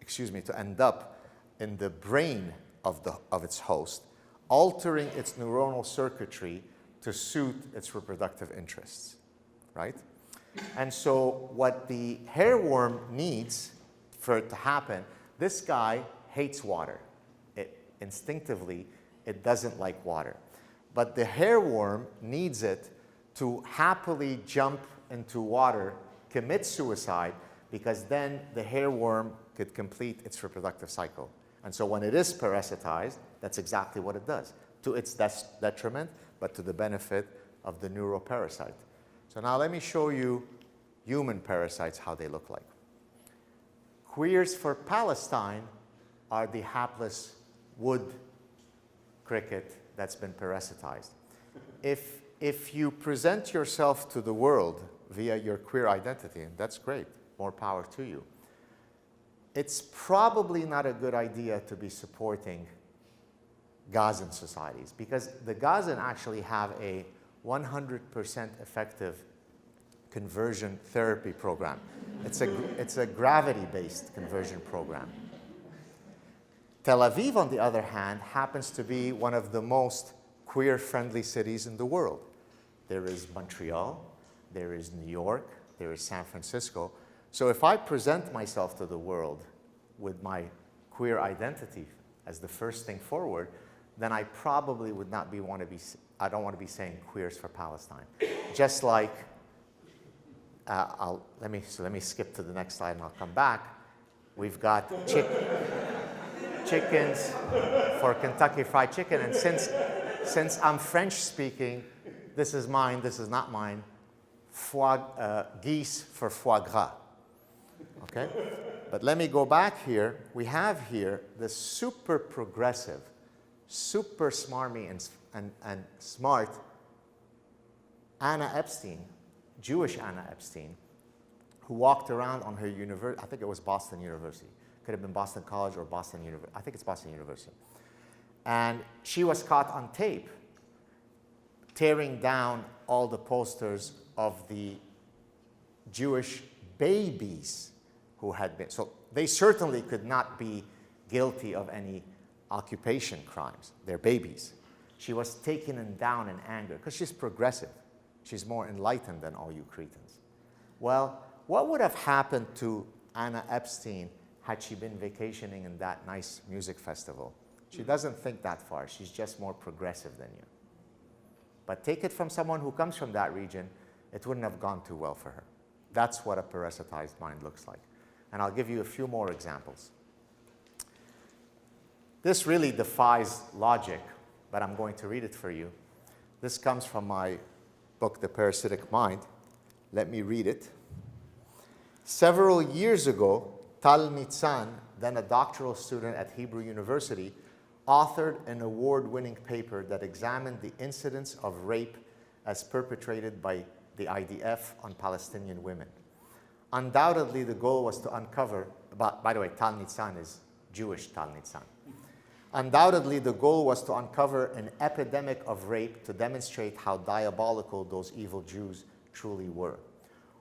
to end up in the brain of its host, altering its neuronal circuitry to suit its reproductive interests, right? And so what the hairworm needs for it to happen, this guy hates water. Instinctively, it doesn't like water. But the hairworm needs it to happily jump into water, commit suicide, because then the hairworm could complete its reproductive cycle. And so when it is parasitized, that's exactly what it does, to its detriment, but to the benefit of the neuroparasite. So now let me show you human parasites, how they look like. Queers for Palestine are the hapless wood cricket that's been parasitized. If you present yourself to the world via your queer identity, and that's great, more power to you, it's probably not a good idea to be supporting Gazan societies, because the Gazan actually have a 100% effective conversion therapy program. It's a gravity-based conversion program. Tel Aviv, on the other hand, happens to be one of the most queer-friendly cities in the world. There is Montreal, there is New York, there is San Francisco. So if I present myself to the world with my queer identity as the first thing forward, then I probably would not be I don't want to be saying queers for Palestine. Just like, let me skip to the next slide and I'll come back. We've got chickens for Kentucky Fried Chicken, and since I'm French speaking, this is mine, this is not mine. Geese for foie gras, okay? But let me go back here. We have here the super progressive, super smarmy and smart Anna Epstein, Jewish Anna Epstein, who walked around on her university, I think it was Boston University. Could have been Boston College or Boston University. I think it's Boston University. And she was caught on tape tearing down all the posters of the Jewish babies who had been, so they certainly could not be guilty of any occupation crimes. They're babies. She was taking them down in anger because she's progressive. She's more enlightened than all you cretins. Well, what would have happened to Anna Epstein had she been vacationing in that nice music festival? She doesn't think that far. She's just more progressive than you. But take it from someone who comes from that region, it wouldn't have gone too well for her. That's what a parasitized mind looks like. And I'll give you a few more examples. This really defies logic, but I'm going to read it for you. This comes from my book, The Parasitic Mind. Let me read it. Several years ago, Tal Nitzan, then a doctoral student at Hebrew University, authored an award-winning paper that examined the incidence of rape as perpetrated by the IDF on Palestinian women. Undoubtedly, the goal was to uncover, by the way, Tal Nitzan is Jewish Tal Nitzan. Undoubtedly, the goal was to uncover an epidemic of rape to demonstrate how diabolical those evil Jews truly were.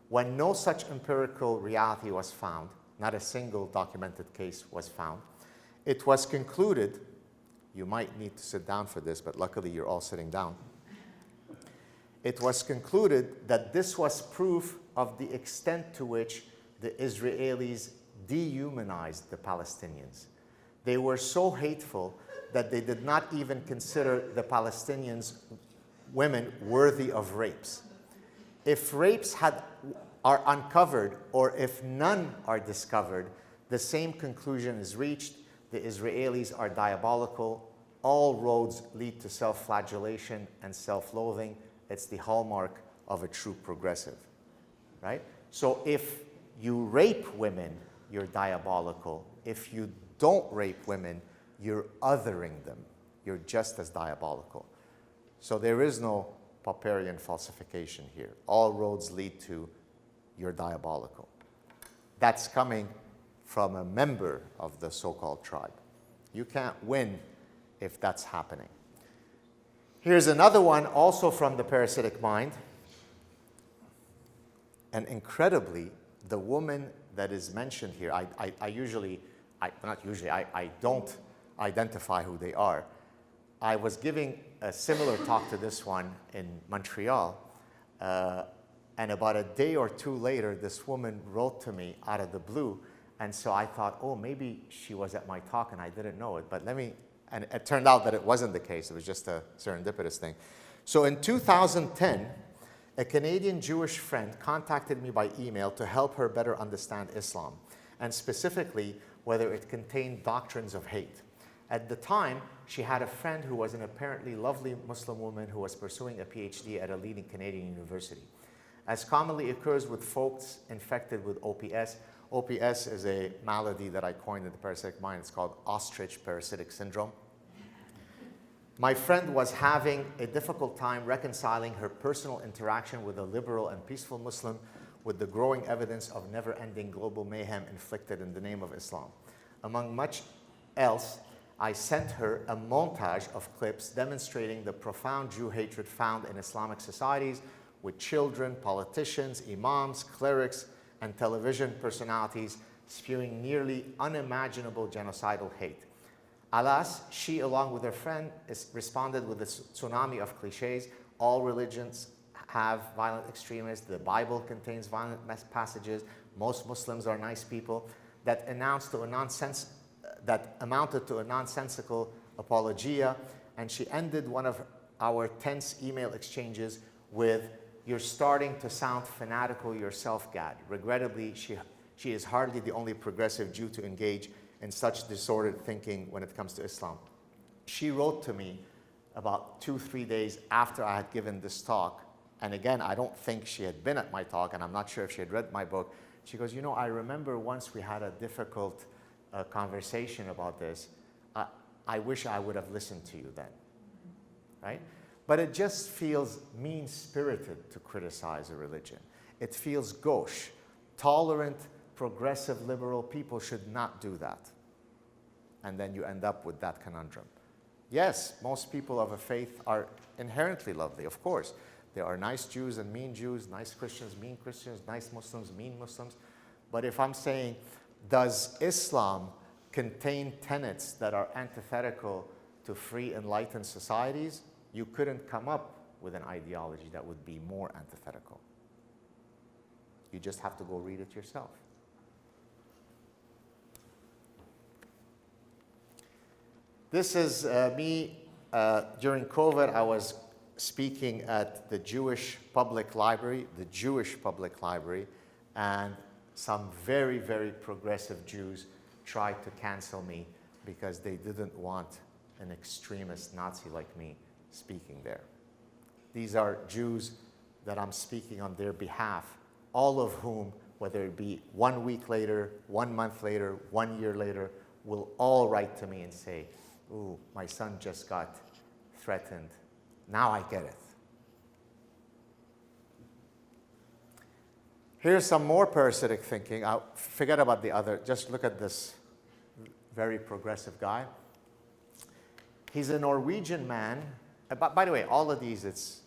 When no such empirical reality was found, not a single documented case was found, it was concluded, you might need to sit down for this, but luckily you're all sitting down. It was concluded that this was proof of the extent to which the Israelis dehumanized the Palestinians. They were so hateful that they did not even consider the Palestinians women worthy of rapes. If rapes are uncovered, or if none are discovered, the same conclusion is reached. The Israelis are diabolical. All roads lead to self-flagellation and self-loathing. It's the hallmark of a true progressive, right? So if you rape women, you're diabolical. If you don't rape women, you're othering them. You're just as diabolical. So there is no Popperian falsification here. All roads lead to you're diabolical. That's coming from a member of the so-called tribe. You can't win if that's happening. Here's another one, also from the parasitic mind. And incredibly, the woman that is mentioned here, I don't identify who they are. I was giving a similar talk to this one in Montreal, and about a day or two later, this woman wrote to me out of the blue, and so I thought, oh, maybe she was at my talk and I didn't know it, and it turned out that it wasn't the case. It was just a serendipitous thing. So in 2010, a Canadian Jewish friend contacted me by email to help her better understand Islam, and specifically whether it contained doctrines of hate. At the time, she had a friend who was an apparently lovely Muslim woman who was pursuing a PhD at a leading Canadian university. As commonly occurs with folks infected with OPS, OPS is a malady that I coined in the parasitic mind. It's called Ostrich parasitic syndrome. My friend was having a difficult time reconciling her personal interaction with a liberal and peaceful Muslim with the growing evidence of never-ending global mayhem inflicted in the name of Islam. Among much else, I sent her a montage of clips demonstrating the profound Jew hatred found in Islamic societies with children, politicians, imams, clerics, and television personalities spewing nearly unimaginable genocidal hate. Alas, she, along with her friend, responded with a tsunami of cliches. All religions have violent extremists. The Bible contains violent passages. Most Muslims are nice people. That amounted to a nonsensical apologia, and she ended one of our tense email exchanges with, "You're starting to sound fanatical yourself, Gad." Regrettably, she is hardly the only progressive Jew to engage in such disordered thinking when it comes to Islam. She wrote to me about 2-3 days after I had given this talk, and again, I don't think she had been at my talk, and I'm not sure if she had read my book. She goes, "You know, I remember once we had a difficult conversation about this. I wish I would have listened to you then," right? But it just feels mean-spirited to criticize a religion. It feels gauche. Tolerant, progressive, liberal people should not do that. And then you end up with that conundrum. Yes, most people of a faith are inherently lovely, of course. There are nice Jews and mean Jews, nice Christians, mean Christians, nice Muslims, mean Muslims. But if I'm saying, does Islam contain tenets that are antithetical to free, enlightened societies? You couldn't come up with an ideology that would be more antithetical. You just have to go read it yourself. This is me. During COVID, I was speaking at the Jewish Public Library, and some very, very progressive Jews tried to cancel me because they didn't want an extremist Nazi like me speaking there. These are Jews that I'm speaking on their behalf, all of whom whether it be 1 week later, 1 month later, 1 year later, will all write to me and say, ooh, my son just got threatened. Now I get it. Here's some more parasitic thinking. I'll forget about the other. Just look at this very progressive guy. He's a Norwegian man. By the way, all of these,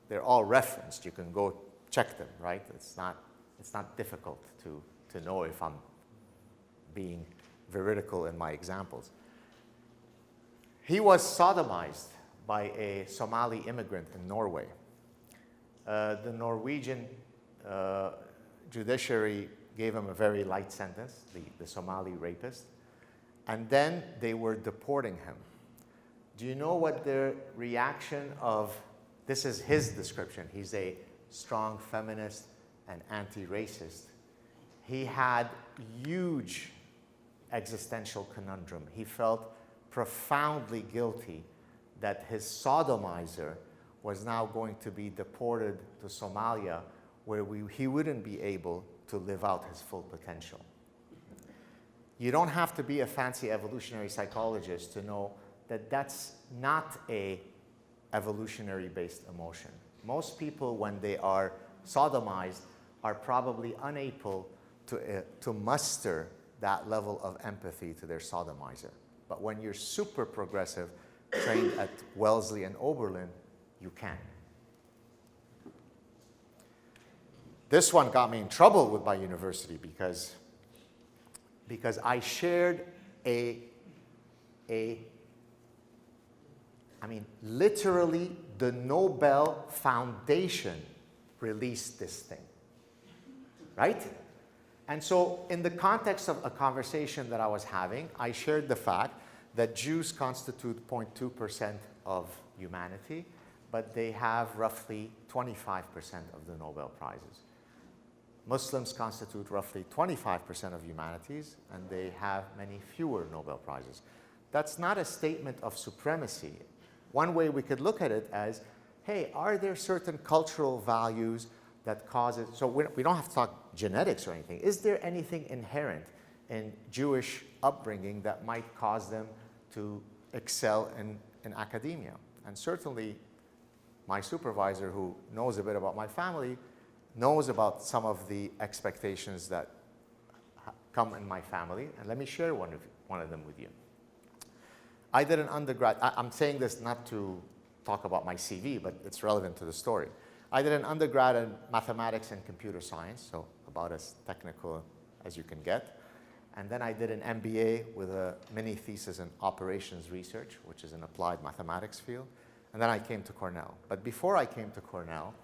they're all referenced. You can go check them, right? It's not difficult to know if I'm being veridical in my examples. He was sodomized by a Somali immigrant in Norway. The Norwegian judiciary gave him a very light sentence, the Somali rapist, and then they were deporting him. Do you know what the reaction of, this is his description, he's a strong feminist and anti-racist. He had huge existential conundrum. He felt profoundly guilty that his sodomizer was now going to be deported to Somalia, where he wouldn't be able to live out his full potential. You don't have to be a fancy evolutionary psychologist to know that that's not a evolutionary-based emotion. Most people, when they are sodomized, are probably unable to muster that level of empathy to their sodomizer. But when you're super progressive, trained at Wellesley and Oberlin, you can. This one got me in trouble with my university because I shared literally the Nobel Foundation released this thing, right? And so in the context of a conversation that I was having, I shared the fact that Jews constitute 0.2% of humanity, but they have roughly 25% of the Nobel Prizes. Muslims constitute roughly 25% of humanities, and they have many fewer Nobel Prizes. That's not a statement of supremacy. One way we could look at it as, hey, are there certain cultural values that cause it? So we don't have to talk genetics or anything. Is there anything inherent in Jewish upbringing that might cause them to excel in academia? And certainly, my supervisor, who knows a bit about my family, knows about some of the expectations that come in my family. And let me share one of them with you. I did an undergrad, I'm saying this not to talk about my CV, but it's relevant to the story. I did an undergrad in mathematics and computer science, so about as technical as you can get. And then I did an MBA with a mini thesis in operations research, which is an applied mathematics field. And then I came to Cornell. But before I came to Cornell,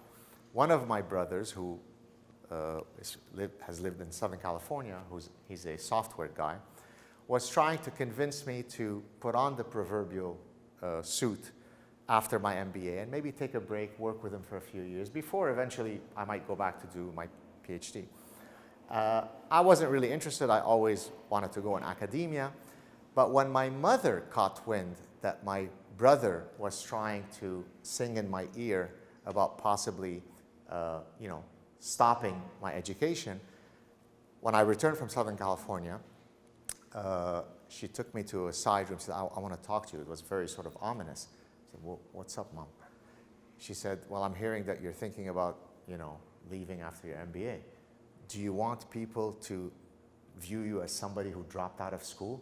one of my brothers, who has lived in Southern California, he's a software guy, was trying to convince me to put on the proverbial suit after my MBA and maybe take a break, work with him for a few years before eventually I might go back to do my PhD. I wasn't really interested. I always wanted to go in academia. But when my mother caught wind that my brother was trying to sing in my ear about possibly stopping my education, when I returned from Southern California, she took me to a side room and said, I want to talk to you. It was very sort of ominous. I said, well, what's up, Mom? She said, well, I'm hearing that you're thinking about, leaving after your MBA. Do you want people to view you as somebody who dropped out of school?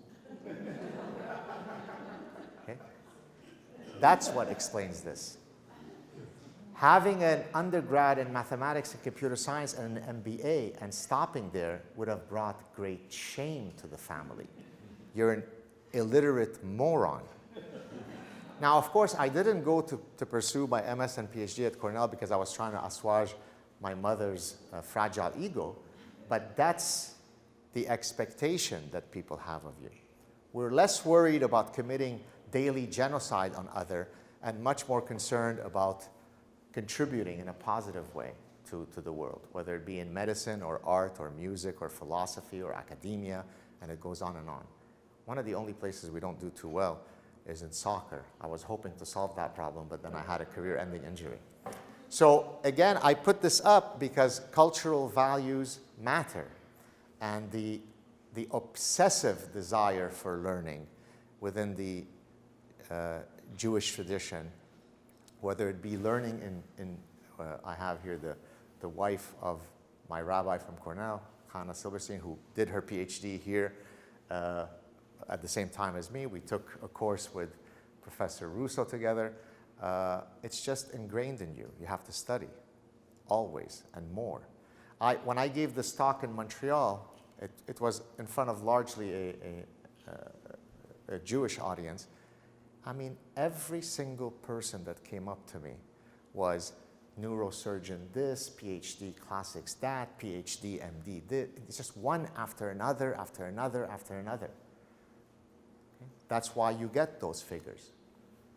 Okay? That's what explains this. Having an undergrad in mathematics and computer science and an MBA and stopping there would have brought great shame to the family. You're an illiterate moron. Now, of course, I didn't go to pursue my MS and PhD at Cornell because I was trying to assuage my mother's fragile ego, but that's the expectation that people have of you. We're less worried about committing daily genocide on others and much more concerned about contributing in a positive way to the world, whether it be in medicine or art or music or philosophy or academia, and it goes on and on. One of the only places we don't do too well is in soccer. I was hoping to solve that problem, but then I had a career-ending injury. So again, I put this up because cultural values matter. And the obsessive desire for learning within the Jewish tradition, whether it be learning I have here the wife of my rabbi from Cornell, Hannah Silverstein, who did her PhD here at the same time as me. We took a course with Professor Russo together. It's just ingrained in you. You have to study, always, and more. When I gave this talk in Montreal, it was in front of largely a Jewish audience. I mean, every single person that came up to me was neurosurgeon this, PhD classics that, PhD, MD this. It's just one after another, after another, after another. Okay? That's why you get those figures.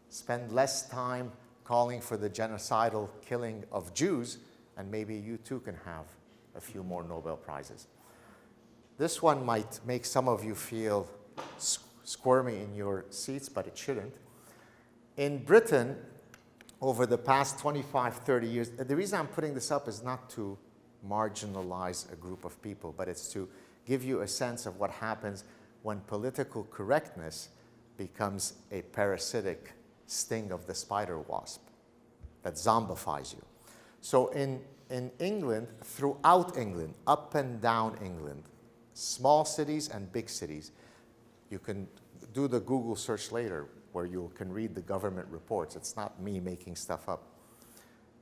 Spend less time calling for the genocidal killing of Jews, and maybe you too can have a few more Nobel Prizes. This one might make some of you feel squirmy in your seats, but it shouldn't. In Britain, over the past 25, 30 years, the reason I'm putting this up is not to marginalize a group of people, but it's to give you a sense of what happens when political correctness becomes a parasitic sting of the spider wasp that zombifies you. So in England, throughout England, up and down England, small cities and big cities, you can do the Google search later where you can read the government reports. It's not me making stuff up.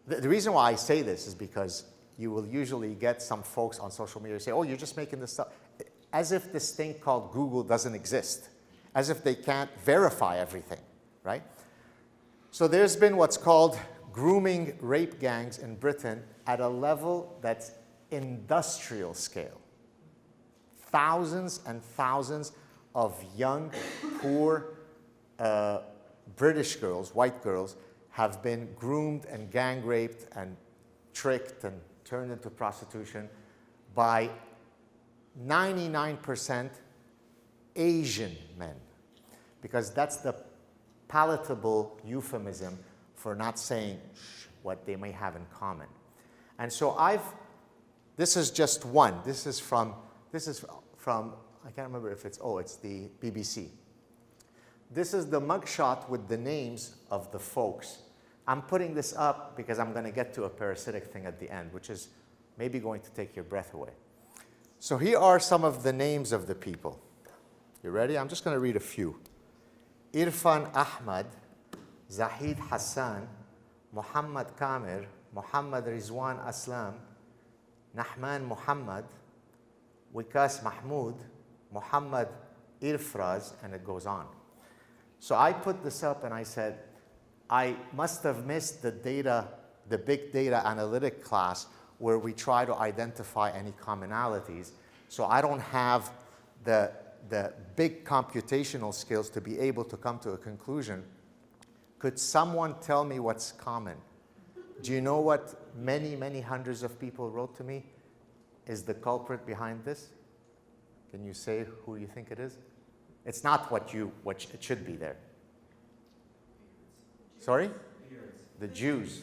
The reason why I say this is because you will usually get some folks on social media say, oh, you're just making this stuff, as if this thing called Google doesn't exist, as if they can't verify everything, right? So there's been what's called grooming rape gangs in Britain at a level that's industrial scale. Thousands and thousands of young, poor British girls, white girls, have been groomed and gang raped and tricked and turned into prostitution by 99% Asian men, because that's the palatable euphemism for not saying what they may have in common. And so this is just one. This is from, I can't remember if it's the BBC. This is the mugshot with the names of the folks. I'm putting this up because I'm going to get to a parasitic thing at the end, which is maybe going to take your breath away. So here are some of the names of the people. You ready? I'm just going to read a few. Irfan Ahmad, Zahid Hassan, Muhammad Kamir, Muhammad Rizwan Aslam, Nahman Muhammad, Wikas Mahmoud, Muhammad Irfraz, and it goes on. So I put this up and I said, I must have missed the big data analytic class where we try to identify any commonalities. So I don't have the big computational skills to be able to come to a conclusion. Could someone tell me what's common? Do you know what many, many hundreds of people wrote to me is the culprit behind this? Can you say who you think it is? It's not what it should be there. Sorry? The Jews.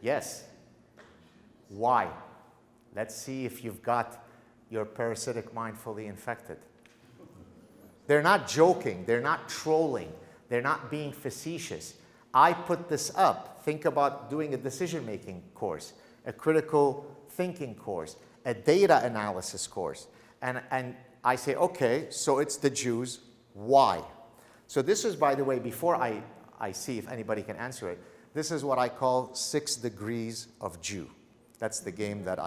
Yes. Why? Let's see if you've got your parasitic mind fully infected. They're not joking. They're not trolling. They're not being facetious. I put this up. Think about doing a decision-making course, a critical thinking course, a data analysis course. And I say, okay, so it's the Jews. Why? So this is, by the way, before I see if anybody can answer it, this is what I call 6 degrees of Jew. That's the game that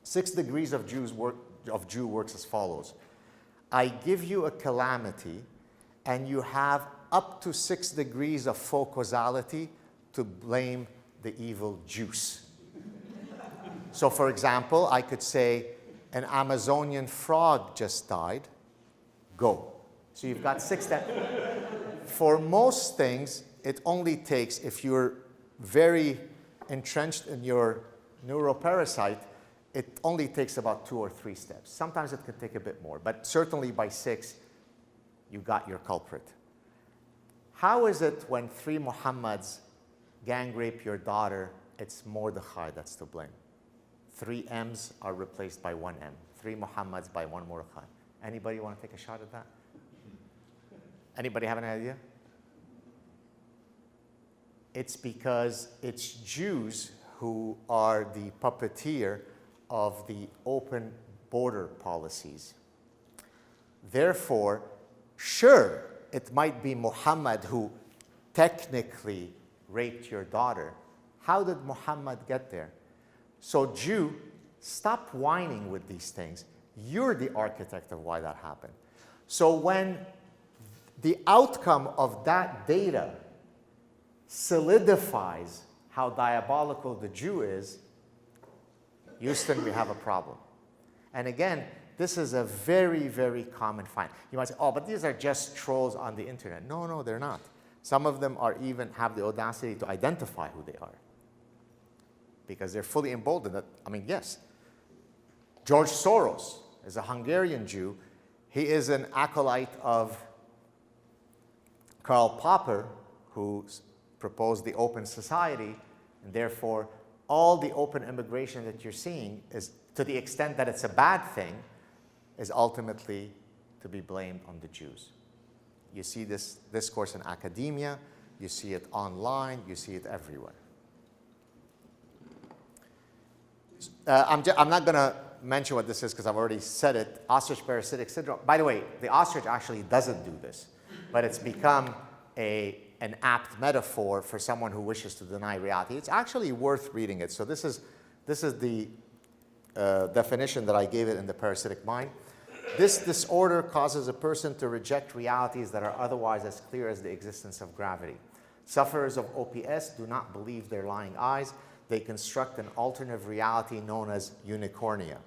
6 degrees of Jew works as follows. I give you a calamity, and you have up to 6 degrees of faux causality to blame the evil juice. So for example, I could say, an Amazonian frog just died, go. So you've got 6 that, for most things, it only takes, if you're very entrenched in your neuroparasite, it only takes about 2 or 3 steps. Sometimes it can take a bit more, but certainly by 6, you got your culprit. How is it when 3 Muhammads gang rape your daughter, it's Mordechai that's to blame. 3 M's are replaced by 1 M. 3 Muhammads by 1 Mordechai. Anybody want to take a shot at that? Anybody have an idea? It's because it's Jews who are the puppeteer of the open border policies. Therefore, sure, it might be Muhammad who technically raped your daughter. How did Muhammad get there? So Jew, stop whining with these things. You're the architect of why that happened. So when the outcome of that data solidifies how diabolical the Jew is, Houston, we have a problem. And again, this is a very, very common find. You might say, oh, but these are just trolls on the internet. No, no, they're not. Some of them are even have the audacity to identify who they are because they're fully emboldened. That, I mean, yes, George Soros is a Hungarian Jew. He is an acolyte of Karl Popper, who proposed the open society, and therefore all the open immigration that you're seeing is, to the extent that it's a bad thing, is ultimately to be blamed on the Jews. You see this discourse in academia, you see it online, you see it everywhere. I'm not going to mention what this is because I've already said it. Ostrich parasitic syndrome. By the way, the ostrich actually doesn't do this, but it's become an apt metaphor for someone who wishes to deny reality. It's actually worth reading it. So this is the definition that I gave it in the Parasitic Mind. This disorder causes a person to reject realities that are otherwise as clear as the existence of gravity. Sufferers of OPS do not believe their lying eyes. They construct an alternative reality known as unicornia.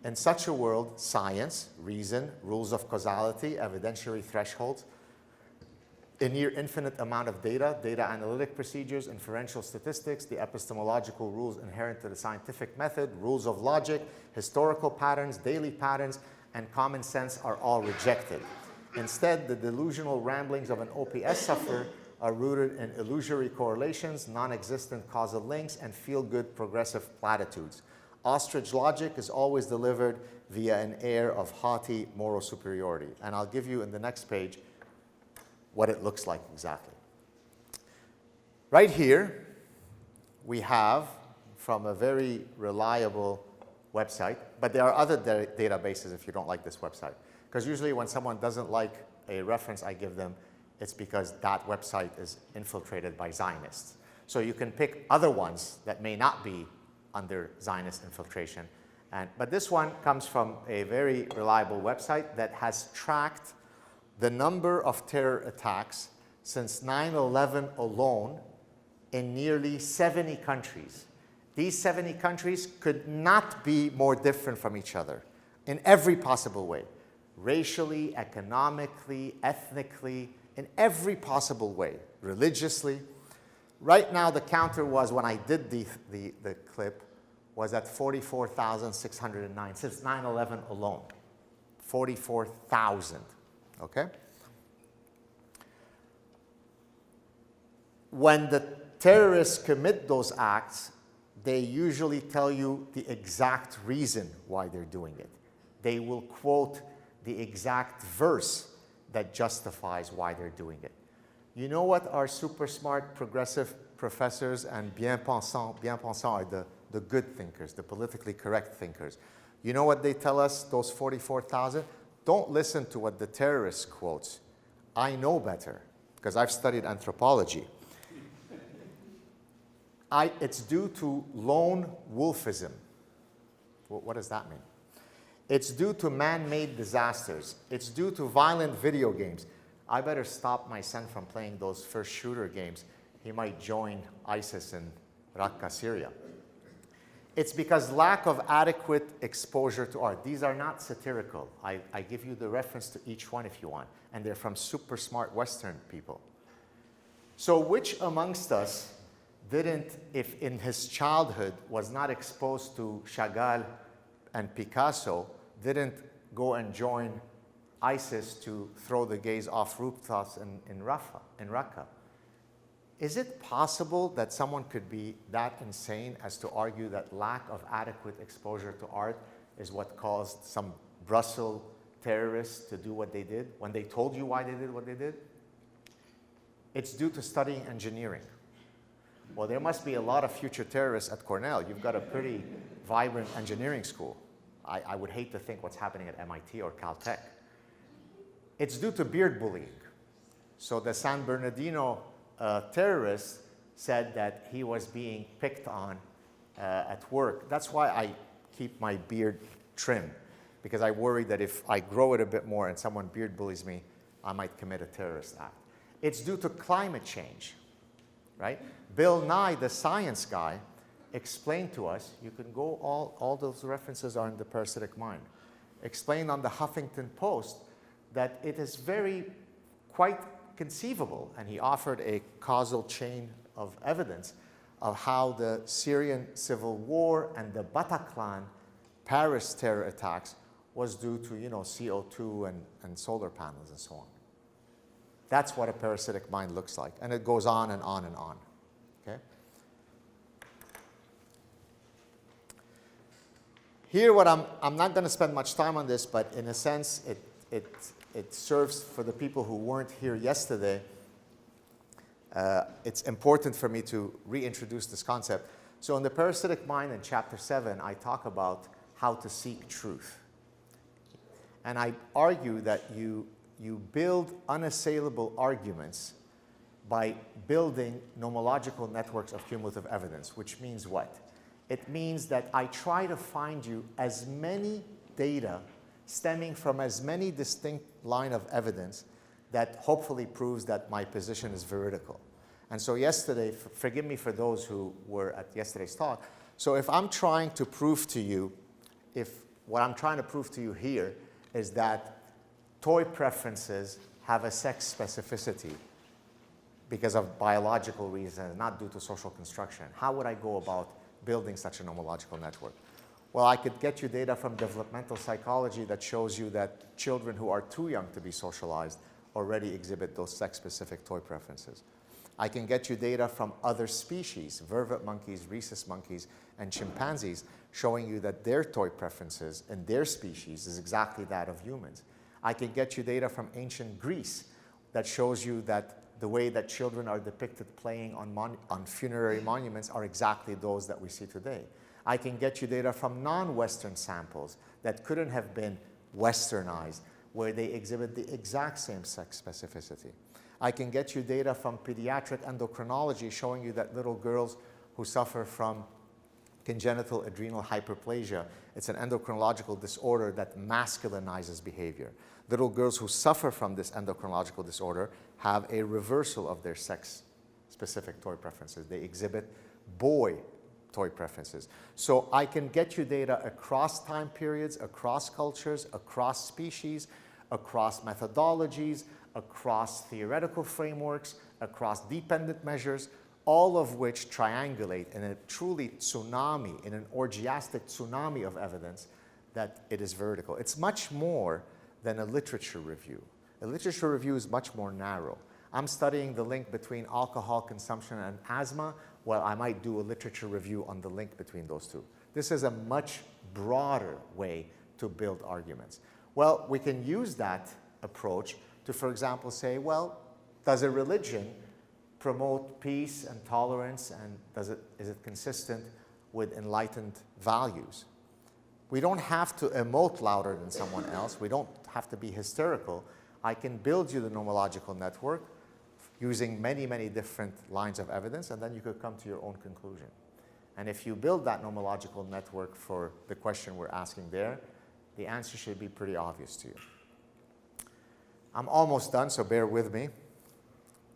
In such a world, science, reason, rules of causality, evidentiary thresholds, a near infinite amount of data analytic procedures, inferential statistics, the epistemological rules inherent to the scientific method, rules of logic, historical patterns, daily patterns, and common sense are all rejected. Instead, the delusional ramblings of an OPS sufferer are rooted in illusory correlations, non-existent causal links, and feel-good progressive platitudes. Ostrich logic is always delivered via an air of haughty moral superiority. And I'll give you in the next page what it looks like exactly. Right here, we have from a very reliable website, but there are other databases if you don't like this website. Because usually when someone doesn't like a reference I give them, it's because that website is infiltrated by Zionists. So you can pick other ones that may not be under Zionist infiltration. But this one comes from a very reliable website that has tracked the number of terror attacks since 9/11 alone in nearly 70 countries. These 70 countries could not be more different from each other in every possible way, racially, economically, ethnically, in every possible way, religiously. Right now, the counter was, when I did the clip, was at 44,609 since 9/11 alone. 44,000, okay? When the terrorists commit those acts, they usually tell you the exact reason why they're doing it. They will quote the exact verse that justifies why they're doing it. You know what our super smart progressive professors and bien pensants are the good thinkers, the politically correct thinkers. You know what they tell us, those 44,000? Don't listen to what the terrorist quotes. I know better, because I've studied anthropology. It's due to lone wolfism. What does that mean? It's due to man-made disasters. It's due to violent video games. I better stop my son from playing those first shooter games. He might join ISIS in Raqqa, Syria. It's because lack of adequate exposure to art. These are not satirical. I give you the reference to each one if you want. And they're from super smart Western people. So which amongst us didn't, if in his childhood was not exposed to Chagall and Picasso, didn't go and join ISIS to throw the gays off rooftops in Raqqa? is it possible that someone could be that insane as to argue that lack of adequate exposure to art is what caused some Brussels terrorists to do what they did when they told you why they did what they did? It's due to studying engineering. Well, there must be a lot of future terrorists at Cornell. You've got a pretty vibrant engineering school. I would hate to think what's happening at MIT or Caltech. It's due to beard bullying. So the San Bernardino terrorist said that he was being picked on at work. That's why I keep my beard trimmed, because I worry that if I grow it a bit more and someone beard bullies me, I might commit a terrorist act. It's due to climate change, right? Bill Nye, the science guy, explained to us, you can go, all those references are in the Parasitic Mind, explained on the Huffington Post that it is quite conceivable, and he offered a causal chain of evidence of how the Syrian civil war and the Bataclan Paris terror attacks was due to, CO2 and solar panels and so on. That's what a parasitic mind looks like, and it goes on and on and on. Okay? Here, what I'm not going to spend much time on this, but in a sense, it serves for the people who weren't here yesterday. It's important for me to reintroduce this concept. So in the Parasitic Mind in Chapter 7, I talk about how to seek truth. And I argue that you build unassailable arguments by building nomological networks of cumulative evidence, which means what? It means that I try to find you as many data stemming from as many distinct lines of evidence that hopefully proves that my position is veridical. And so yesterday, forgive me for those who were at yesterday's talk, so if I'm trying to prove to you, what I'm trying to prove to you here is that toy preferences have a sex specificity because of biological reasons, not due to social construction, how would I go about building such a nomological network? Well, I could get you data from developmental psychology that shows you that children who are too young to be socialized already exhibit those sex-specific toy preferences. I can get you data from other species, vervet monkeys, rhesus monkeys, and chimpanzees, showing you that their toy preferences in their species is exactly that of humans. I can get you data from ancient Greece that shows you that the way that children are depicted playing on funerary monuments are exactly those that we see today. I can get you data from non-Western samples that couldn't have been Westernized, where they exhibit the exact same sex specificity. I can get you data from pediatric endocrinology showing you that little girls who suffer from congenital adrenal hyperplasia, it's an endocrinological disorder that masculinizes behavior. Little girls who suffer from this endocrinological disorder have a reversal of their sex-specific toy preferences. They exhibit boy toy preferences. So I can get you data across time periods, across cultures, across species, across methodologies, across theoretical frameworks, across dependent measures, all of which triangulate in a truly tsunami, in an orgiastic tsunami of evidence that it is veridical. It's much more than a literature review. A literature review is much more narrow. I'm studying the link between alcohol consumption and asthma. Well, I might do a literature review on the link between those two. This is a much broader way to build arguments. Well, we can use that approach to, for example, say, well, does a religion promote peace and tolerance, and is it consistent with enlightened values? We don't have to emote louder than someone else. We don't have to be hysterical. I can build you the nomological network using many, many different lines of evidence, and then you could come to your own conclusion. And if you build that nomological network for the question we're asking there, the answer should be pretty obvious to you. I'm almost done, so bear with me.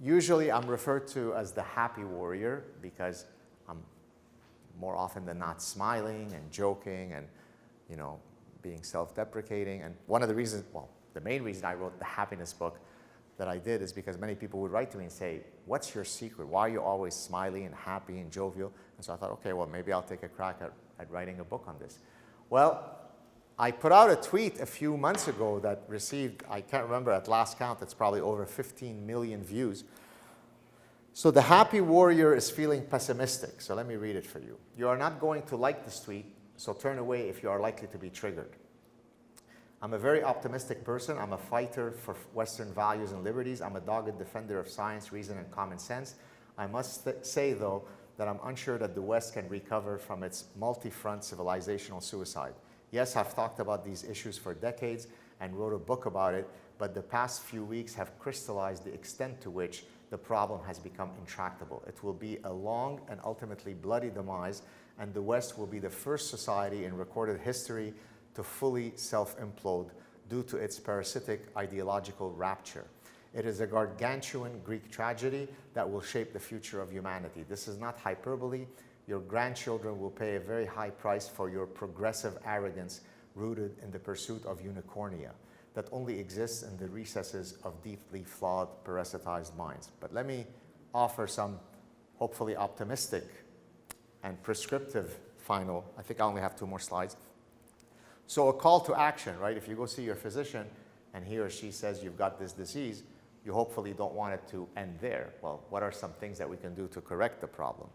Usually I'm referred to as the happy warrior because I'm more often than not smiling and joking and being self-deprecating. And one of the reasons, well, the main reason I wrote the happiness book that I did is because many people would write to me and say, what's your secret? Why are you always smiley and happy and jovial? And so I thought, okay, well, maybe I'll take a crack at writing a book on this. Well, I put out a tweet a few months ago that received, I can't remember at last count, it's probably over 15 million views, So the happy warrior is feeling pessimistic. So let me read it for you. You are not going to like this tweet, so turn away if you are likely to be triggered. I'm a very optimistic person. I'm a fighter for Western values and liberties. I'm a dogged defender of science, reason, and common sense. I must say, though, that I'm unsure that the West can recover from its multi-front civilizational suicide. Yes, I've talked about these issues for decades and wrote a book about it, but the past few weeks have crystallized the extent to which the problem has become intractable. It will be a long and ultimately bloody demise, and the West will be the first society in recorded history to fully self-implode due to its parasitic ideological rapture. It is a gargantuan Greek tragedy that will shape the future of humanity. This is not hyperbole. Your grandchildren will pay a very high price for your progressive arrogance rooted in the pursuit of unicornia that only exists in the recesses of deeply flawed, parasitized minds. But let me offer some hopefully optimistic and prescriptive final. I think I only have 2 more slides. So a call to action, right? If you go see your physician and he or she says you've got this disease, you hopefully don't want it to end there. Well, what are some things that we can do to correct the problem?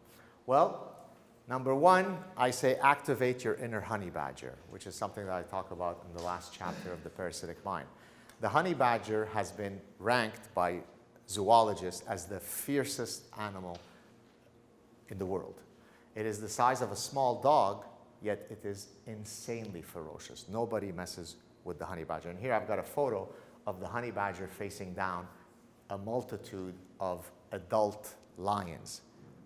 Well, number 1, I say activate your inner honey badger, which is something that I talk about in the last chapter of The Parasitic Mind. The honey badger has been ranked by zoologists as the fiercest animal in the world. It is the size of a small dog, yet it is insanely ferocious. Nobody messes with the honey badger. And here I've got a photo of the honey badger facing down a multitude of adult lions.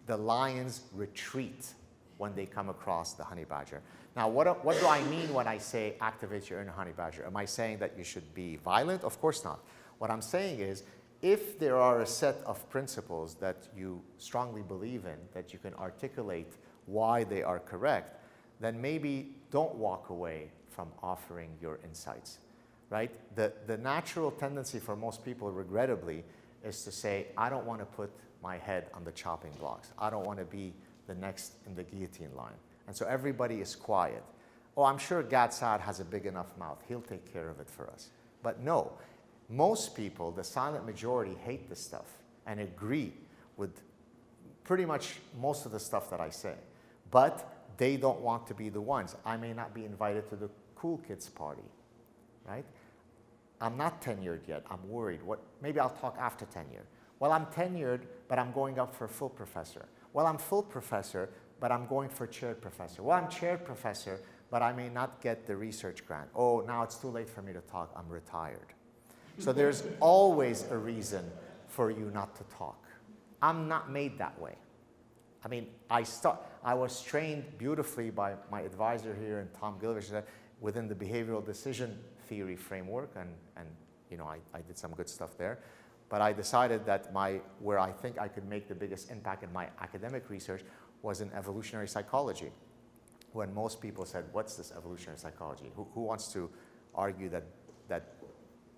The lions retreat when they come across the honey badger. Now, what do I mean when I say activate your inner honey badger? Am I saying that you should be violent? Of course not. What I'm saying is, if there are a set of principles that you strongly believe in, that you can articulate why they are correct, then maybe don't walk away from offering your insights, right? The natural tendency for most people, regrettably, is to say, I don't want to put my head on the chopping blocks. I don't want to be the next in the guillotine line. And so everybody is quiet. Oh, I'm sure Gad Saad has a big enough mouth. He'll take care of it for us. But no, most people, the silent majority, hate this stuff and agree with pretty much most of the stuff that I say. But they don't want to be the ones. I may not be invited to the cool kids party, right? I'm not tenured yet. I'm worried. Maybe I'll talk after tenure. Well, I'm tenured, but I'm going up for full professor. Well, I'm full professor, but I'm going for chaired professor. Well, I'm chaired professor, but I may not get the research grant. Oh, now it's too late for me to talk. I'm retired. So there's always a reason for you not to talk. I'm not made that way. I mean, I was trained beautifully by my advisor here and Tom Gilvich within the behavioral decision theory framework, and you know, I did some good stuff there. But I decided that where I think I could make the biggest impact in my academic research was in evolutionary psychology. When most people said, what's this evolutionary psychology? Who wants to argue that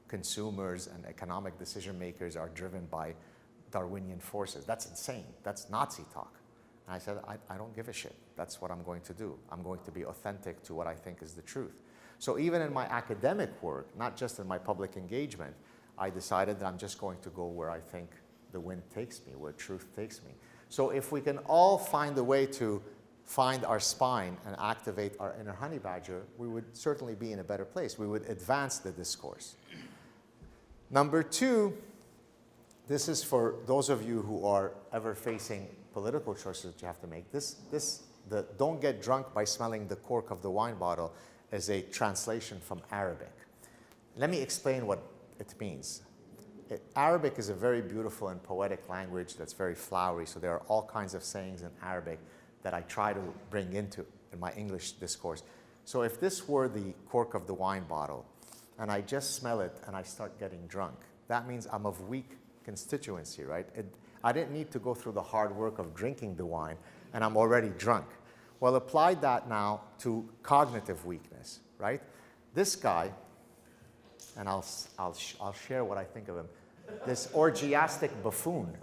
consumers and economic decision makers are driven by Darwinian forces? That's insane. That's Nazi talk. And I said, I don't give a shit. That's what I'm going to do. I'm going to be authentic to what I think is the truth. So even in my academic work, not just in my public engagement, I decided that I'm just going to go where I think the wind takes me, where truth takes me. So if we can all find a way to find our spine and activate our inner honey badger, we would certainly be in a better place. We would advance the discourse. Number 2, this is for those of you who are ever facing political choices that you have to make. The don't get drunk by smelling the cork of the wine bottle is a translation from Arabic. Let me explain what it means. Arabic is a very beautiful and poetic language that's very flowery, so there are all kinds of sayings in Arabic that I try to bring into in my English discourse. So if this were the cork of the wine bottle, and I just smell it and I start getting drunk, that means I'm of weak constituency, right? I didn't need to go through the hard work of drinking the wine, and I'm already drunk. Well, apply that now to cognitive weakness, right? This guy, and I'll share what I think of him, this orgiastic buffoon,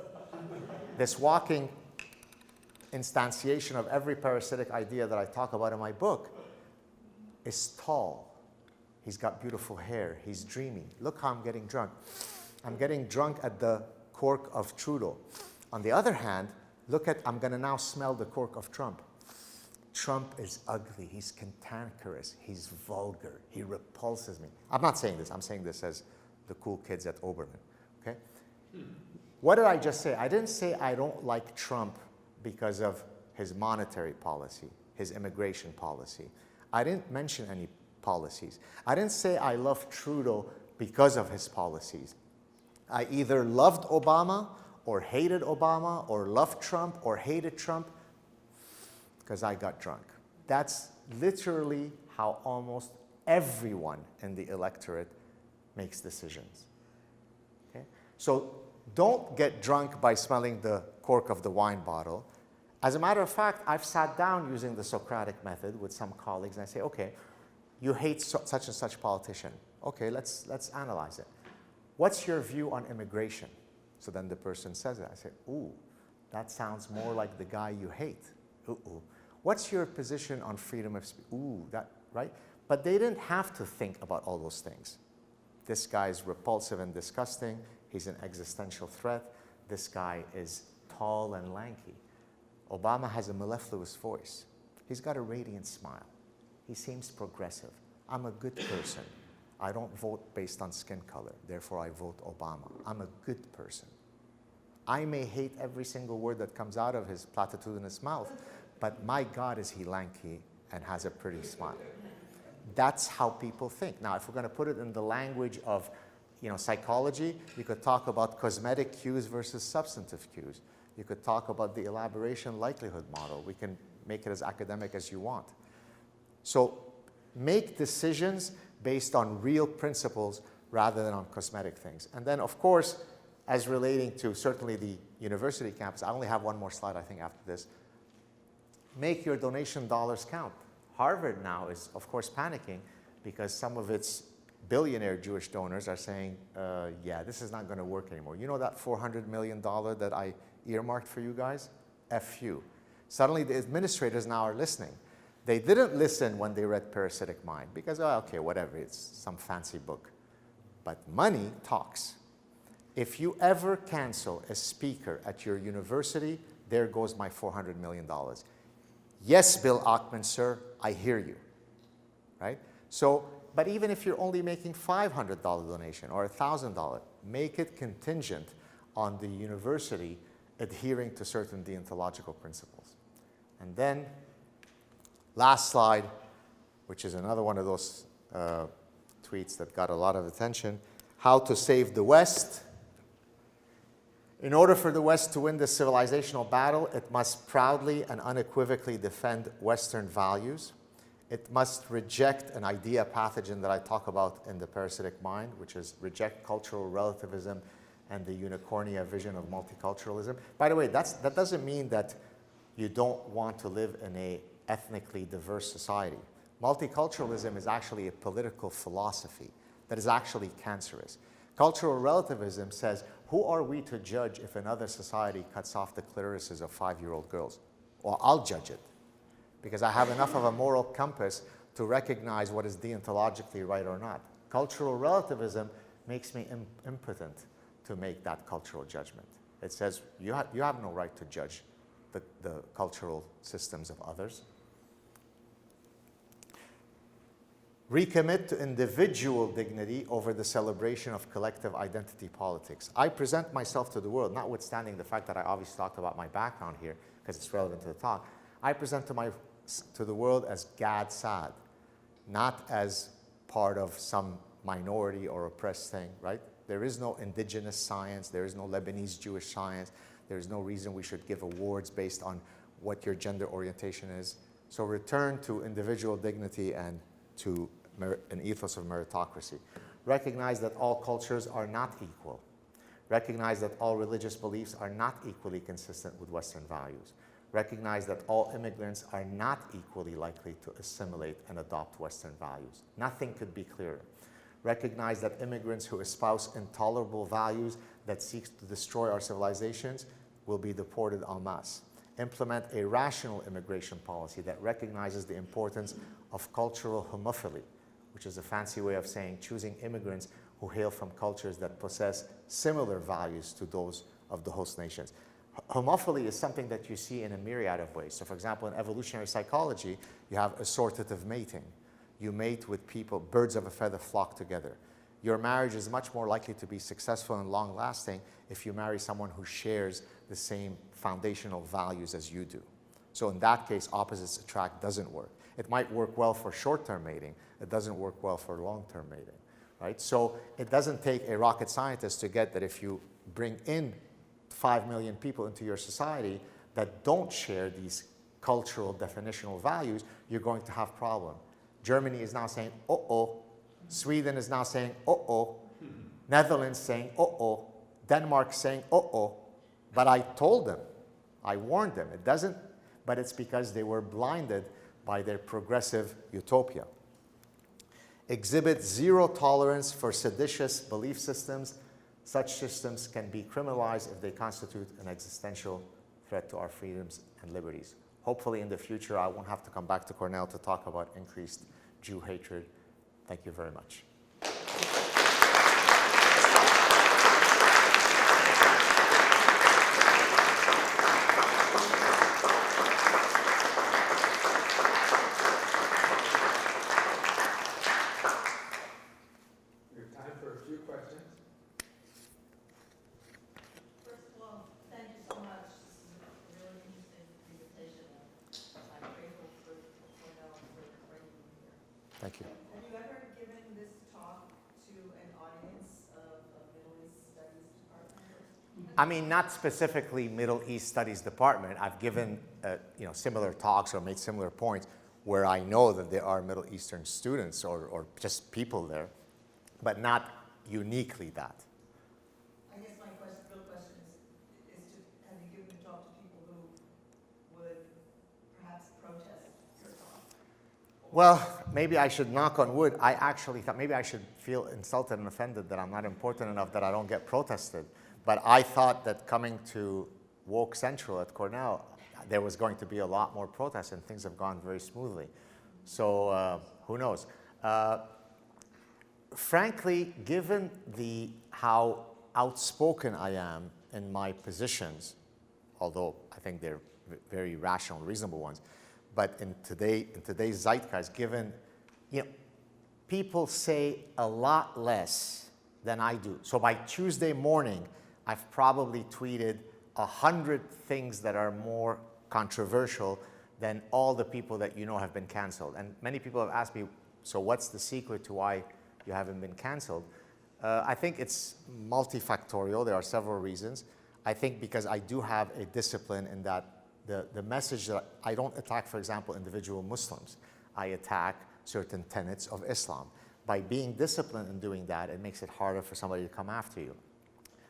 this walking instantiation of every parasitic idea that I talk about in my book, is tall. He's got beautiful hair. He's dreamy. Look how I'm getting drunk. I'm getting drunk at the cork of Trudeau. On the other hand, look at, I'm going to now smell the cork of Trump. Trump is ugly, he's cantankerous, he's vulgar, he repulses me. I'm not saying this, I'm saying this as the cool kids at Oberlin, okay? What did I just say? I didn't say I don't like Trump because of his monetary policy, his immigration policy. I didn't mention any policies. I didn't say I love Trudeau because of his policies. I either loved Obama or hated Obama or loved Trump or hated Trump because I got drunk. That's literally how almost everyone in the electorate makes decisions. Okay? So don't get drunk by smelling the cork of the wine bottle. As a matter of fact, I've sat down using the Socratic method with some colleagues and I say, okay, you hate such and such politician. Okay, let's analyze it. What's your view on immigration? So then the person says it. I say, ooh, that sounds more like the guy you hate. Ooh. What's your position on freedom of speech? Ooh, that, right? But they didn't have to think about all those things. This guy is repulsive and disgusting. He's an existential threat. This guy is tall and lanky. Obama has a mellifluous voice. He's got a radiant smile. He seems progressive. I'm a good person. I don't vote based on skin color. Therefore, I vote Obama. I'm a good person. I may hate every single word that comes out of his platitudinous mouth, but my God, is he lanky and has a pretty smile. That's how people think. Now, if we're going to put it in the language of psychology, you could talk about cosmetic cues versus substantive cues. You could talk about the elaboration likelihood model. We can make it as academic as you want. So make decisions based on real principles rather than on cosmetic things. And then, of course, as relating to certainly the university campus, I only have one more slide, I think, after this. Make your donation dollars count. Harvard now is, of course, panicking because some of its billionaire Jewish donors are saying, yeah, this is not going to work anymore. You know that $400 million that I earmarked for you guys? F you. Suddenly the administrators now are listening. They didn't listen when they read Parasitic Mind because, oh, okay, whatever, it's some fancy book. But money talks. If you ever cancel a speaker at your university, there goes my $400 million. Yes, Bill Ackman, sir, I hear you, right? So, but even if you're only making $500 donation or $1,000, make it contingent on the university adhering to certain deontological principles. And then, last slide, which is another one of those tweets that got a lot of attention, how to save the West. In order for the West to win this civilizational battle, it must proudly and unequivocally defend Western values. It must reject an idea pathogen that I talk about in the Parasitic Mind, which is reject cultural relativism and the unicornia vision of multiculturalism. By the way, that doesn't mean that you don't want to live in a ethnically diverse society. Multiculturalism is actually a political philosophy that is actually cancerous. Cultural relativism says, who are we to judge if another society cuts off the clitorises of 5-year-old girls? Well, I'll judge it because I have enough of a moral compass to recognize what is deontologically right or not. Cultural relativism makes me impotent to make that cultural judgment. It says, you have no right to judge the cultural systems of others. Recommit to individual dignity over the celebration of collective identity politics. I present myself to the world, notwithstanding the fact that I obviously talked about my background here, because it's relevant to the talk. I present to the world as Gad Saad, not as part of some minority or oppressed thing, right? There is no indigenous science, there is no Lebanese Jewish science, there is no reason we should give awards based on what your gender orientation is. So return to individual dignity and to an ethos of meritocracy. Recognize that all cultures are not equal. Recognize that all religious beliefs are not equally consistent with Western values. Recognize that all immigrants are not equally likely to assimilate and adopt Western values. Nothing could be clearer. Recognize that immigrants who espouse intolerable values that seek to destroy our civilizations will be deported en masse. Implement a rational immigration policy that recognizes the importance of cultural homophily, which is a fancy way of saying choosing immigrants who hail from cultures that possess similar values to those of the host nations. Homophily is something that you see in a myriad of ways. So for example, in evolutionary psychology, you have assortative mating. You mate with people, birds of a feather flock together. Your marriage is much more likely to be successful and long-lasting if you marry someone who shares the same foundational values as you do. So in that case, opposites attract doesn't work. It might work well for short-term mating. It doesn't work well for long-term mating, right? So it doesn't take a rocket scientist to get that if you bring in 5 million people into your society that don't share these cultural definitional values, you're going to have problems. Germany is now saying, uh-oh. Sweden is now saying, uh-oh. Netherlands saying, uh-oh. Denmark saying, uh-oh. But I told them, I warned them, it doesn't, but it's because they were blinded by their progressive utopia. Exhibit zero tolerance for seditious belief systems. Such systems can be criminalized if they constitute an existential threat to our freedoms and liberties. Hopefully in the future, I won't have to come back to Cornell to talk about increased Jew hatred. Thank you very much. We have time for a few questions. First of all, thank you so much. This is a really interesting presentation. I'm grateful for Cornell for bringing me here. Thank you. Have you ever given this talk to an audience of a Middle East Studies department? I mean, not specifically Middle East Studies Department. I've given similar talks or made similar points where I know that there are Middle Eastern students or just people there, but not uniquely that. I guess my real question is to have you given the talk to people who would perhaps protest your talk? Well, maybe I should knock on wood. I actually thought maybe I should feel insulted and offended that I'm not important enough that I don't get protested. But I thought that coming to Woke Central at Cornell, there was going to be a lot more protests, and things have gone very smoothly. So who knows? Frankly, given how outspoken I am in my positions, although I think they're very rational, reasonable ones, but in today's zeitgeist, given, people say a lot less than I do. So by Tuesday morning, I've probably tweeted 100 things that are more controversial than all the people that have been canceled. And many people have asked me, so what's the secret to why you haven't been canceled? I think it's multifactorial. There are several reasons. I think because I do have a discipline in that the message that I don't attack, for example, individual Muslims. I attack certain tenets of Islam. By being disciplined in doing that, it makes it harder for somebody to come after you.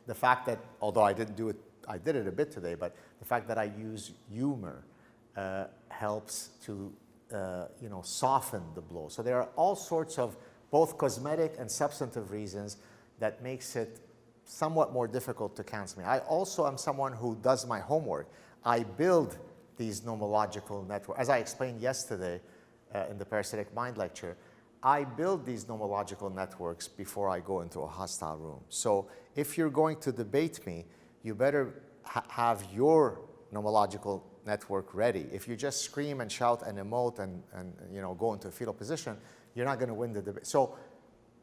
The fact that, although I didn't do it, I did it a bit today, but the fact that I use humor helps to soften the blow. So there are all sorts of both cosmetic and substantive reasons that makes it somewhat more difficult to cancel me. I also am someone who does my homework. I build these nomological networks. As I explained yesterday in the Parasitic Mind lecture, I build these nomological networks before I go into a hostile room. So if you're going to debate me, you better have your nomological network ready. If you just scream and shout and emote and go into a fetal position, you're not going to win the debate. So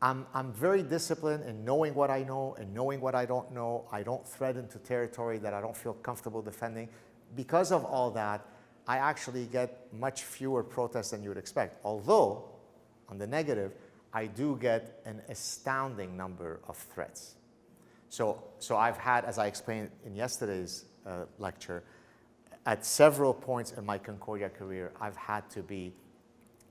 I'm very disciplined in knowing what I know and knowing what I don't know. I don't thread into territory that I don't feel comfortable defending. Because of all that, I actually get much fewer protests than you would expect. Although, on the negative, I do get an astounding number of threats. So I've had, as I explained in yesterday's lecture, at several points in my Concordia career, I've had to be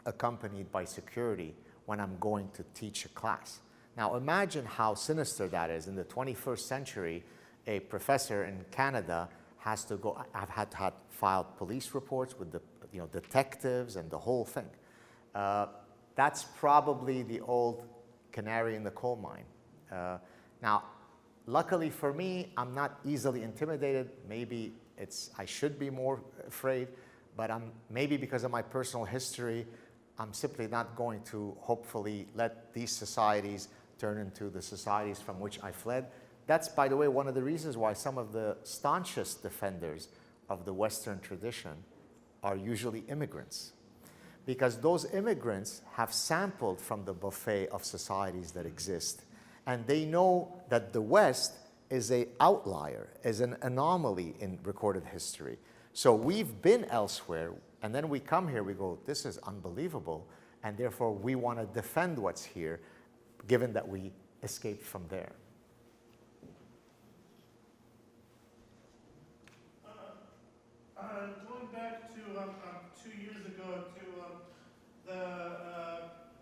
accompanied by security when I'm going to teach a class. Now imagine how sinister that is. In the 21st century, a professor in Canada has to go, I've had to have filed police reports with the detectives and the whole thing. That's probably the old canary in the coal mine. Now, luckily for me, I'm not easily intimidated. Maybe I should be more afraid, but maybe because of my personal history, I'm simply not going to hopefully let these societies turn into the societies from which I fled. That's, by the way, one of the reasons why some of the staunchest defenders of the Western tradition are usually immigrants. Because those immigrants have sampled from the buffet of societies that exist. And they know that the West is an outlier, is an anomaly in recorded history. So we've been elsewhere, and then we come here, we go, this is unbelievable, and therefore we want to defend what's here, given that we escaped from there. Going back to 2 years ago to the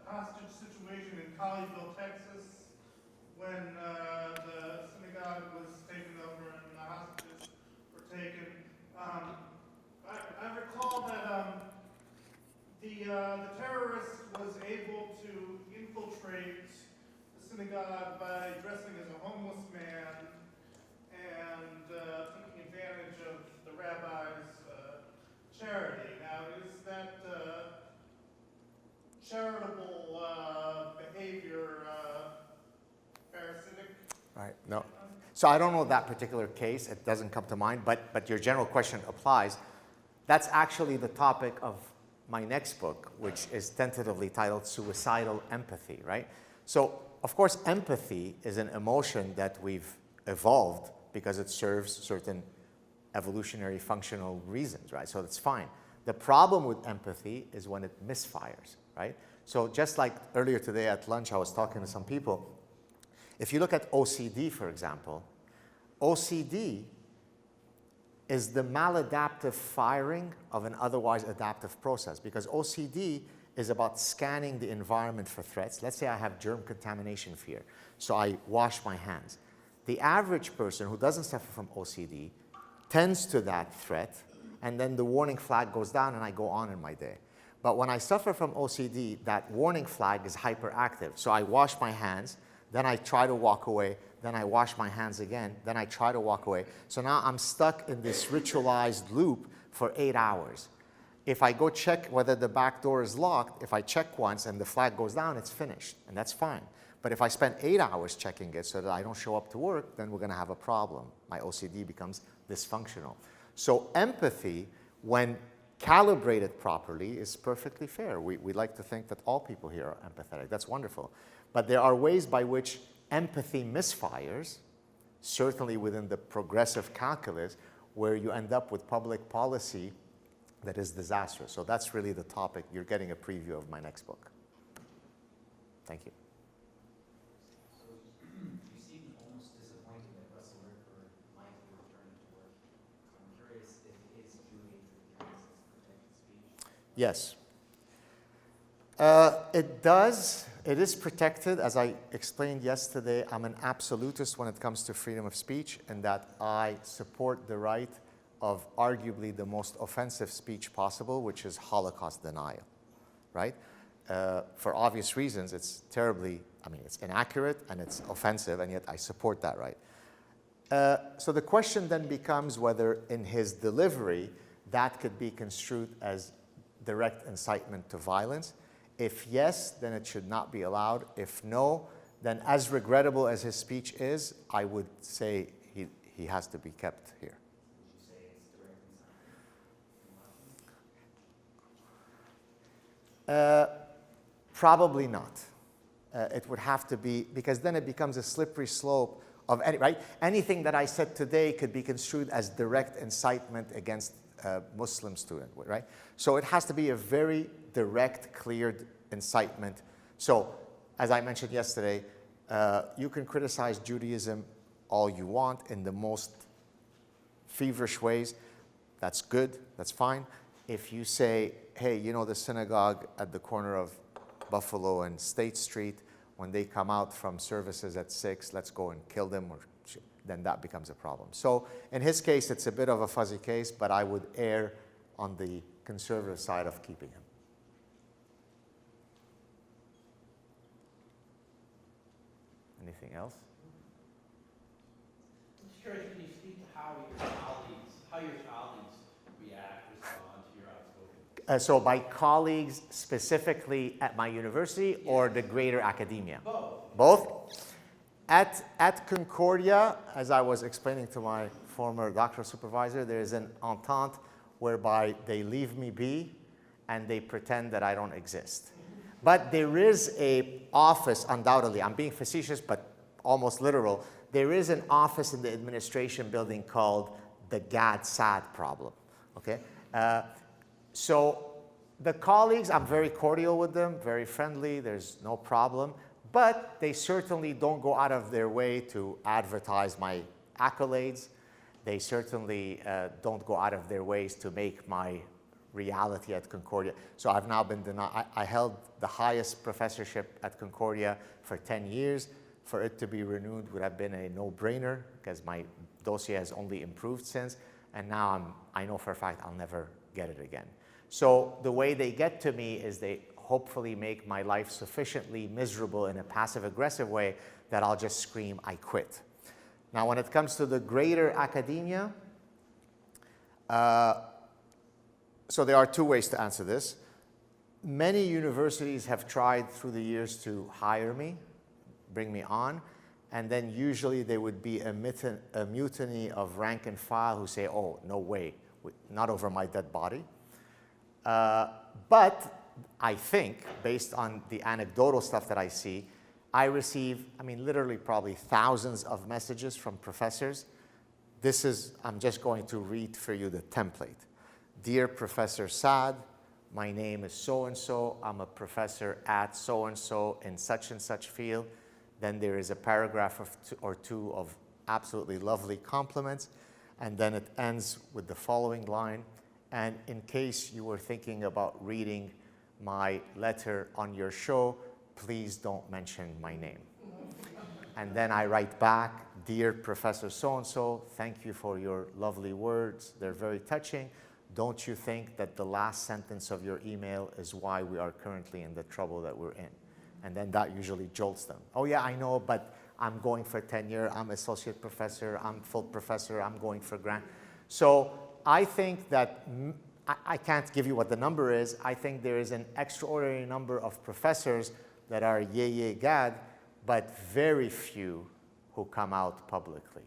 hostage situation in Colleyville, Texas, when the synagogue was taken over and the hostages were taken. I recall that the terrorist was able to infiltrate the synagogue by dressing as a homeless man and taking advantage of the rabbi's charity. Now, is that charitable behavior parasitic? Right, no. So I don't know that particular case, it doesn't come to mind, but your general question applies. That's actually the topic of my next book, which is tentatively titled Suicidal Empathy, right? So, of course, empathy is an emotion that we've evolved because it serves certain evolutionary functional reasons, right? So that's fine. The problem with empathy is when it misfires, right? So just like earlier today at lunch, I was talking to some people. If you look at OCD, for example, OCD is the maladaptive firing of an otherwise adaptive process, because OCD is about scanning the environment for threats. Let's say I have germ contamination fear, so I wash my hands. The average person who doesn't suffer from OCD tends to that threat, and then the warning flag goes down and I go on in my day. But when I suffer from OCD, that warning flag is hyperactive. So I wash my hands, then I try to walk away, then I wash my hands again, then I try to walk away. So now I'm stuck in this ritualized loop for 8 hours. If I go check whether the back door is locked, if I check once and the flag goes down, it's finished, and that's fine. But if I spend 8 hours checking it so that I don't show up to work, then we're going to have a problem. My OCD becomes dysfunctional. So empathy, when calibrated properly, is perfectly fair. We like to think that all people here are empathetic. That's wonderful. But there are ways by which empathy misfires, certainly within the progressive calculus, where you end up with public policy that is disastrous. So that's really the topic. You're getting a preview of my next book. Thank you. So you seem almost disappointed that Russell Rickford might be returning to work. I'm curious if his Jew-hatred counts as protected speech. Yes. It does. It is protected. As I explained yesterday, I'm an absolutist when it comes to freedom of speech, in that I support the right of arguably the most offensive speech possible, which is Holocaust denial, right? For obvious reasons, it's terribly, it's inaccurate and it's offensive, and yet I support that right. So the question then becomes whether in his delivery that could be construed as direct incitement to violence. If yes, then it should not be allowed. If no, then as regrettable as his speech is, I would say he has to be kept here. Would you say it's direct incitement? Probably not. It would have to be, because then it becomes a slippery slope of anything that I said today could be construed as direct incitement against a Muslim student, right? So it has to be a very direct, clear incitement. So, as I mentioned yesterday, you can criticize Judaism all you want in the most feverish ways. That's good, that's fine. If you say, hey, you know the synagogue at the corner of Buffalo and State Street, when they come out from services at 6, let's go and kill them, then that becomes a problem. So in his case, it's a bit of a fuzzy case, but I would err on the conservative side of keeping him. Anything else? I'm just curious, can you speak to how your colleagues react, respond to your outspoken? So by colleagues specifically at my university or the greater academia? Both. Both? At Concordia, as I was explaining to my former doctoral supervisor, there is an entente whereby they leave me be and they pretend that I don't exist. But there is an office, undoubtedly, I'm being facetious, but almost literal, there is an office in the administration building called the Saad problem, okay? So the colleagues, I'm very cordial with them, very friendly, there's no problem, but they certainly don't go out of their way to advertise my accolades. They certainly don't go out of their ways to make my reality at Concordia. So I've now been denied, I held the highest professorship at Concordia for 10 years. For it to be renewed would have been a no-brainer because my dossier has only improved since, and now I know for a fact I'll never get it again. So the way they get to me is they hopefully make my life sufficiently miserable in a passive-aggressive way that I'll just scream, I quit. Now, when it comes to the greater academia, so there are two ways to answer this. Many universities have tried through the years to hire me, bring me on, and then usually there would be a mutiny of rank and file who say, oh, no way, not over my dead body. But I think, based on the anecdotal stuff that I see, I receive, I mean, literally probably thousands of messages from professors. This is, I'm just going to read for you the template. Dear Professor Saad, my name is so-and-so. I'm a professor at so-and-so in such and such field. Then there is a paragraph or two of absolutely lovely compliments. And then it ends with the following line. And in case you were thinking about reading my letter on your show, please don't mention my name. And then I write back, dear Professor so-and-so, thank you for your lovely words. They're very touching. Don't you think that the last sentence of your email is why we are currently in the trouble that we're in? And then that usually jolts them. Oh yeah, I know, but I'm going for tenure, I'm associate professor, I'm full professor, I'm going for grant. So I think that, I can't give you what the number is, I think there is an extraordinary number of professors that are yay gad, but very few who come out publicly.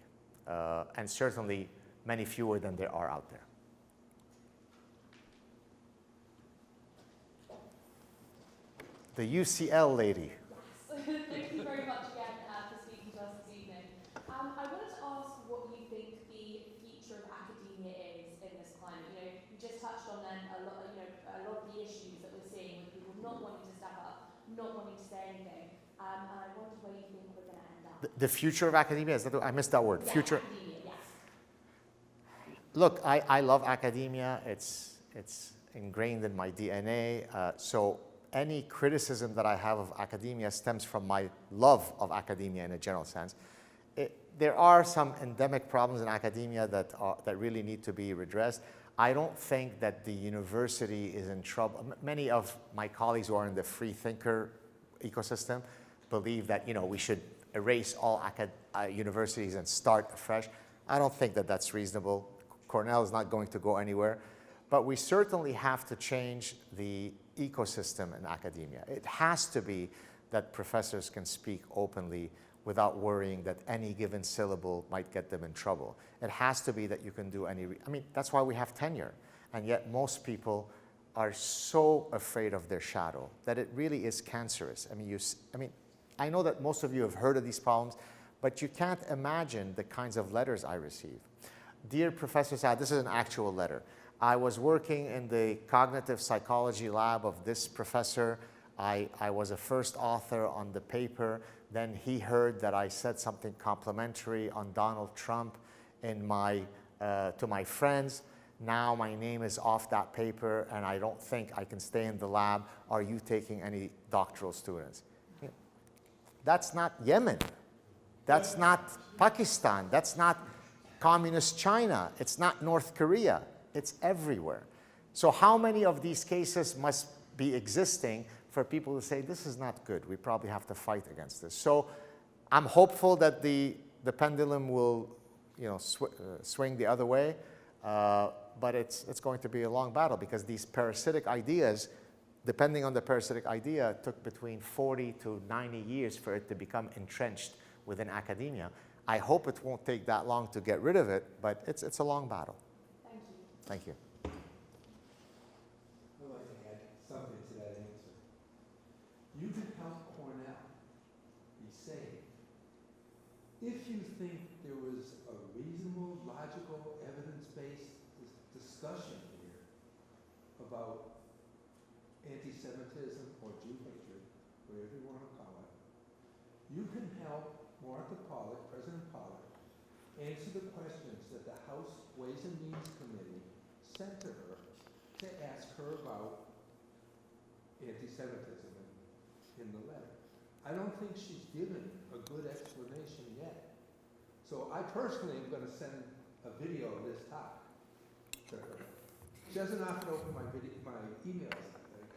And certainly many fewer than there are out there. The UCL lady. Yes. Thank you very much again for speaking to us this evening. I wanted to ask what you think the future of academia is in this climate. You know, you just touched on then a lot of the issues that we're seeing with people not wanting to step up, not wanting to say anything. And I wondered where you think we're going to end up. The future of academia, is that, I missed that word, Yeah, future. academia, yes. Look, I love academia. It's ingrained in my DNA. So any criticism that I have of academia stems from my love of academia in a general sense. There are some endemic problems in academia that really need to be redressed. I don't think that the university is in trouble. Many of my colleagues who are in the free thinker ecosystem believe that we should erase all universities and start afresh. I don't think that that's reasonable. Cornell is not going to go anywhere. But we certainly have to change the ecosystem in academia. It has to be that professors can speak openly without worrying that any given syllable might get them in trouble. It has to be that you can do that's why we have tenure. And yet most people are so afraid of their shadow that it really is cancerous. I know that most of you have heard of these problems, but you can't imagine the kinds of letters I receive. Dear Professor Saad, this is an actual letter. I was working in the cognitive psychology lab of this professor. I was a first author on the paper. Then he heard that I said something complimentary on Donald Trump in to my friends. Now my name is off that paper and I don't think I can stay in the lab. Are you taking any doctoral students? That's not Yemen. That's not Pakistan. That's not communist China. It's not North Korea. It's everywhere. So how many of these cases must be existing for people to say, this is not good, we probably have to fight against this? So I'm hopeful that the pendulum will swing the other way, but it's going to be a long battle because these parasitic ideas, depending on the parasitic idea, took between 40 to 90 years for it to become entrenched within academia. I hope it won't take that long to get rid of it, but it's a long battle. Thank you. Thank you. I'd like to add something to that answer. You can help Cornell be saved if you think there was a reasonable, logical, evidence-based discussion here about anti-Semitism or Jew-hatred, whatever you want to call it. You can help Martha Pollack, President Pollack, answer the questions that the House Ways and Means Committee sent to her to ask her about anti-Semitism in the letter. I don't think she's given a good explanation yet. So I personally am going to send a video of this talk to her. She doesn't often open my emails, I think.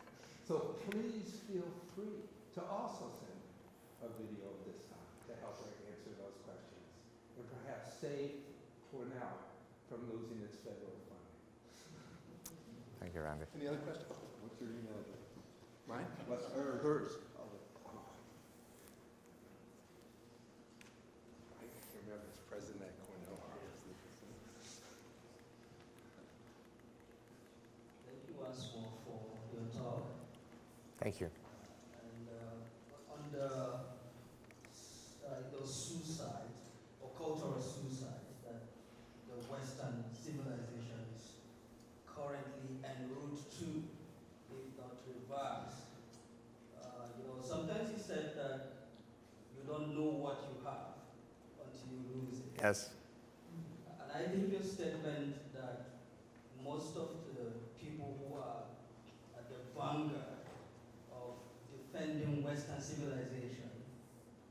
So please feel free to also send a video of this talk to help her answer those questions and perhaps save Cornell from losing its federal funding. Thank you, Randy. Any other questions? What's your email address? Mine? Hers. I can't remember, it's president at Cornell. Thank you once more for your talk. Thank you. And on the suicide or cultural suicide that the Western civilization is currently en route to, if not reverse. Sometimes he said that you don't know what you have until you lose it. Yes. And I think your statement that most of the people who are at the vanguard of defending Western civilization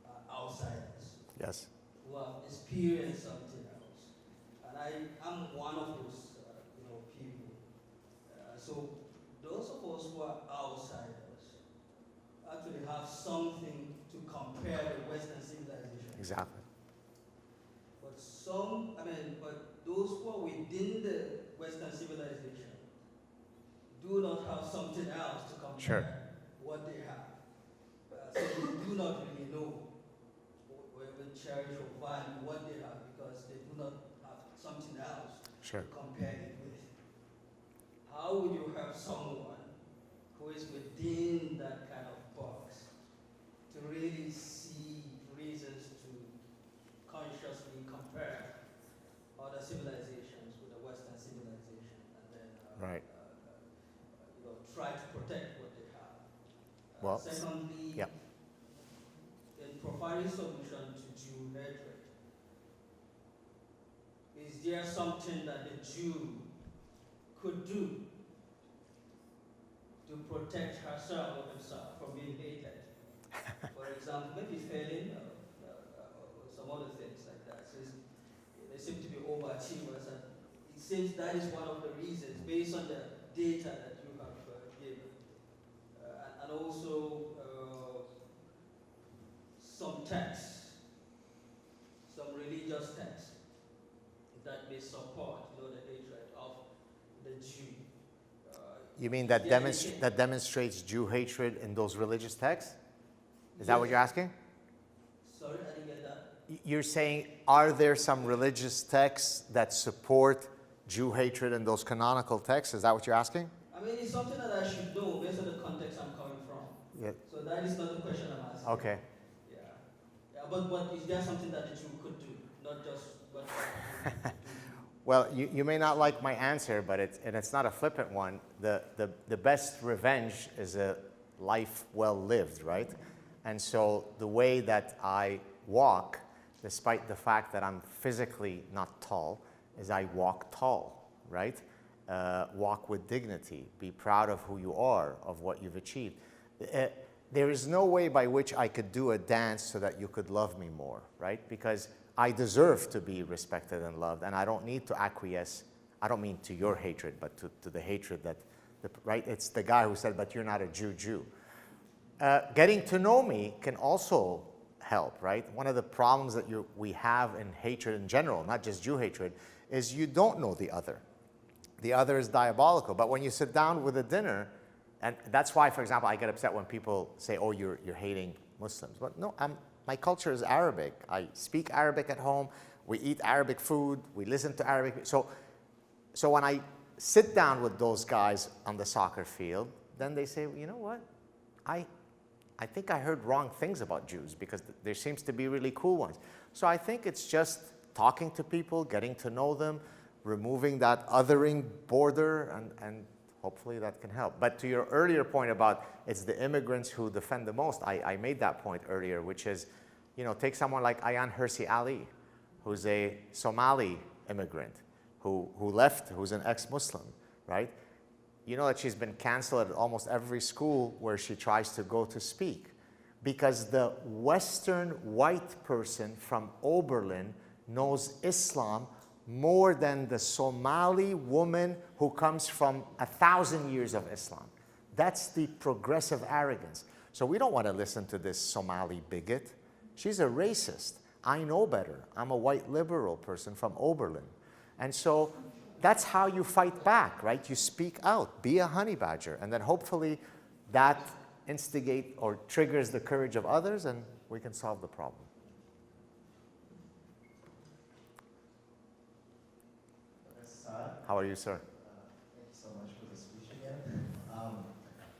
are outsiders Yes. who have experienced something else. And I'm one of those people. So those of us who are outsiders actually have something to compare the Western civilization. Exactly. But those who are within the Western civilization do not have something else to compare Sure. what they have. So they do not really know or even cherish or value what they have because they do not have something else Sure. to compare it with. How would you have someone who is within that kind of box to really see reasons to consciously compare other civilizations with the Western civilization and then Right. Try to protect what they have? Well, Secondly, yeah. in providing solution to Jew-hatred, is there something that the Jew could do to protect herself or himself from being hated? For example, maybe failing or some other things like that. So they seem to be overachievers, and it seems that is one of the reasons, based on the data that you have given. And also some texts, some religious texts that may support the hatred of the Jew. You mean that, that demonstrates Jew hatred in those religious texts? Is that what you're asking? Sorry, I didn't get that. You're saying, are there some religious texts that support Jew hatred in those canonical texts? Is that what you're asking? I mean, it's something that I should know based on the context I'm coming from. Yeah. So that is not the question I'm asking. Okay. Yeah, but is there something that the Jew could do, not just what the Jew could do? Well, you may not like my answer, but it's not a flippant one. The best revenge is a life well lived, right? And so the way that I walk, despite the fact that I'm physically not tall, is I walk tall, right? Walk with dignity. Be proud of who you are, of what you've achieved. There is no way by which I could do a dance so that you could love me more, right? Because I deserve to be respected and loved, and I don't need to acquiesce. I don't mean to your hatred, but to the hatred that, right? It's the guy who said, but you're not a Jew. Getting to know me can also help, right? One of the problems that we have in hatred in general, not just Jew hatred, is you don't know the other. The other is diabolical. But when you sit down with a dinner, and that's why, for example, I get upset when people say, oh, you're hating Muslims. But no, my culture is Arabic. I speak Arabic at home. We eat Arabic food. We listen to Arabic. So when I sit down with those guys on the soccer field, then they say, you know what? I think I heard wrong things about Jews because there seems to be really cool ones. So I think it's just talking to people, getting to know them, removing that othering border, and hopefully that can help. But to your earlier point about it's the immigrants who defend the most, I made that point earlier, which is, you know, take someone like Ayaan Hirsi Ali, who's a Somali immigrant who left, who's an ex-Muslim, right? You know that she's been canceled at almost every school where she tries to go to speak because the Western white person from Oberlin knows Islam more than the Somali woman who comes from 1,000 years of Islam. That's the progressive arrogance. So we don't want to listen to this Somali bigot. She's a racist. I know better. I'm a white liberal person from Oberlin. And so that's how you fight back, right? You speak out, be a honey badger, and then hopefully that instigates or triggers the courage of others, and we can solve the problem. How are you, sir? Thank you so much for the speech again.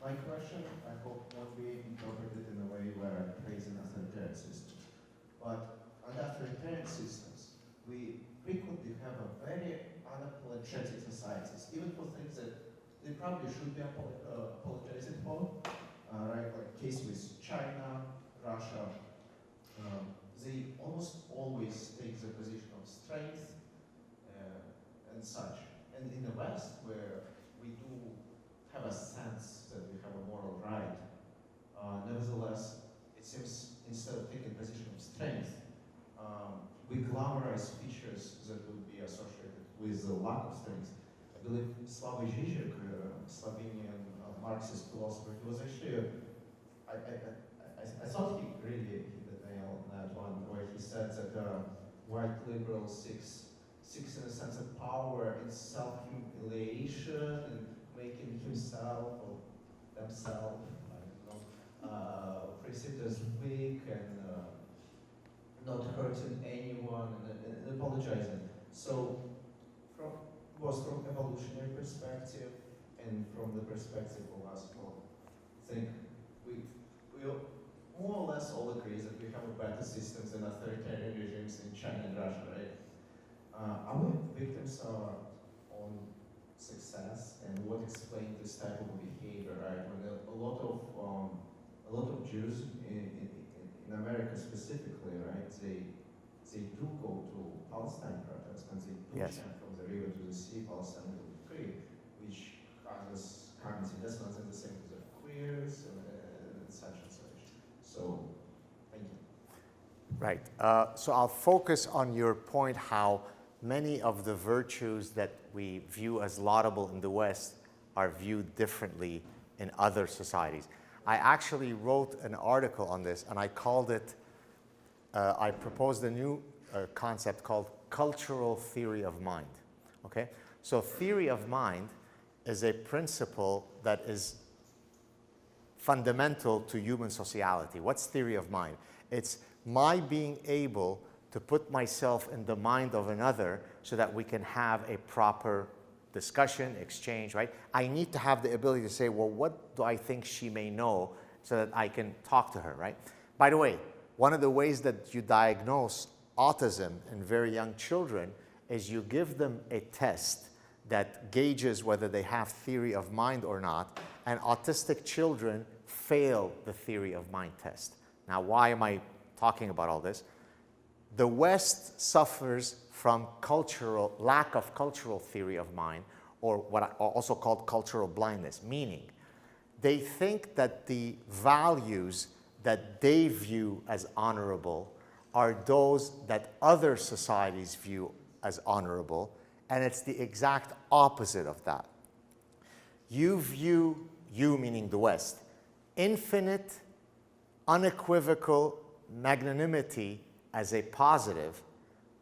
My question, I hope, won't be interpreted in a way where I praise an authoritarian system. But under authoritarian systems, we frequently have a very unapologetic societies, even for things that they probably should be apologizing for. Right, like case with China, Russia, they almost always take the position of strength and such. And in the West, where we do have a sense that we have a moral right, nevertheless, it seems instead of taking a position of strength, we glamorize features that would be associated with the lack of strength. I believe Slavoj Žižek, Slovenian Marxist philosopher, he was actually, I thought he really hit the nail on that one, where he said that white liberals seeks in a sense of power in self-humiliation and making himself or themselves, I don't know, perceived as weak and not hurting anyone and apologizing. So both from evolutionary perspective and from the perspective of us all, I think we more or less all agree that we have a better systems than authoritarian regimes in China and Russia, right? Are we victims of our own success, and what explains this type of behavior, right? When a lot of Jews in America specifically, right? They do go to Palestine protests, and they do chant from the river to the sea, Palestine will be free, which causes cognitive dissonance and the same with the queers and such and such. So, thank you. Right. So I'll focus on your point how many of the virtues that we view as laudable in the West are viewed differently in other societies. I actually wrote an article on this, and I called it, I proposed a new concept called cultural theory of mind. Okay? So theory of mind is a principle that is fundamental to human sociality. What's theory of mind? It's my being able to put myself in the mind of another so that we can have a proper discussion, exchange, right? I need to have the ability to say, well, what do I think she may know so that I can talk to her, right? By the way, one of the ways that you diagnose autism in very young children is you give them a test that gauges whether they have theory of mind or not, and autistic children fail the theory of mind test. Now, why am I talking about all this? The West suffers from lack of cultural theory of mind, or what I also called cultural blindness, meaning they think that the values that they view as honorable are those that other societies view as honorable, and it's the exact opposite of that. You view, you meaning the West, infinite, unequivocal magnanimity as a positive.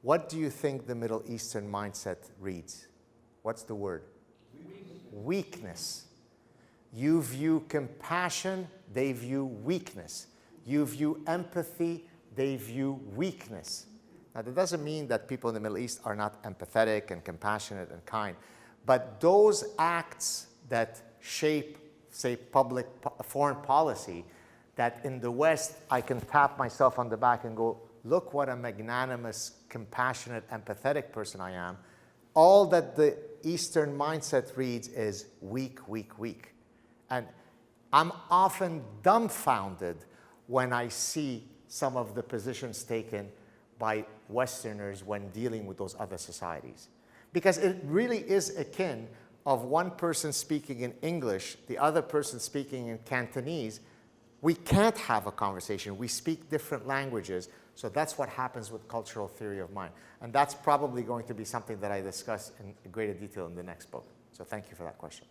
What do you think the Middle Eastern mindset reads? What's the word? Weakness. You view compassion, they view weakness. You view empathy, they view weakness. Now, that doesn't mean that people in the Middle East are not empathetic and compassionate and kind, but those acts that shape, say, foreign policy, that in the West I can tap myself on the back and go, look what a magnanimous, compassionate, empathetic person I am. All that the Eastern mindset reads is weak, weak, weak. And I'm often dumbfounded when I see some of the positions taken by Westerners when dealing with those other societies. Because it really is akin of one person speaking in English, the other person speaking in Cantonese. We can't have a conversation. We speak different languages. So that's what happens with cultural theory of mind. And that's probably going to be something that I discuss in greater detail in the next book. So thank you for that question.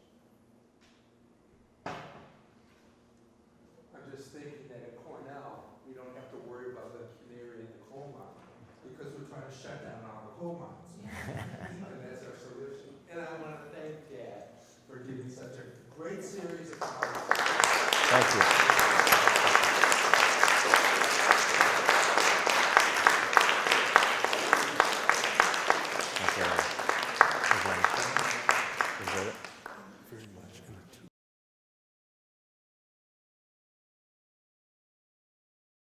I'm just thinking that at Cornell, we don't have to worry about the canary in the coal mine because we're trying to shut down all the coal mines. And that's our solution. And I want to thank Dad for giving such a great series of talks. Thank you. Is that it?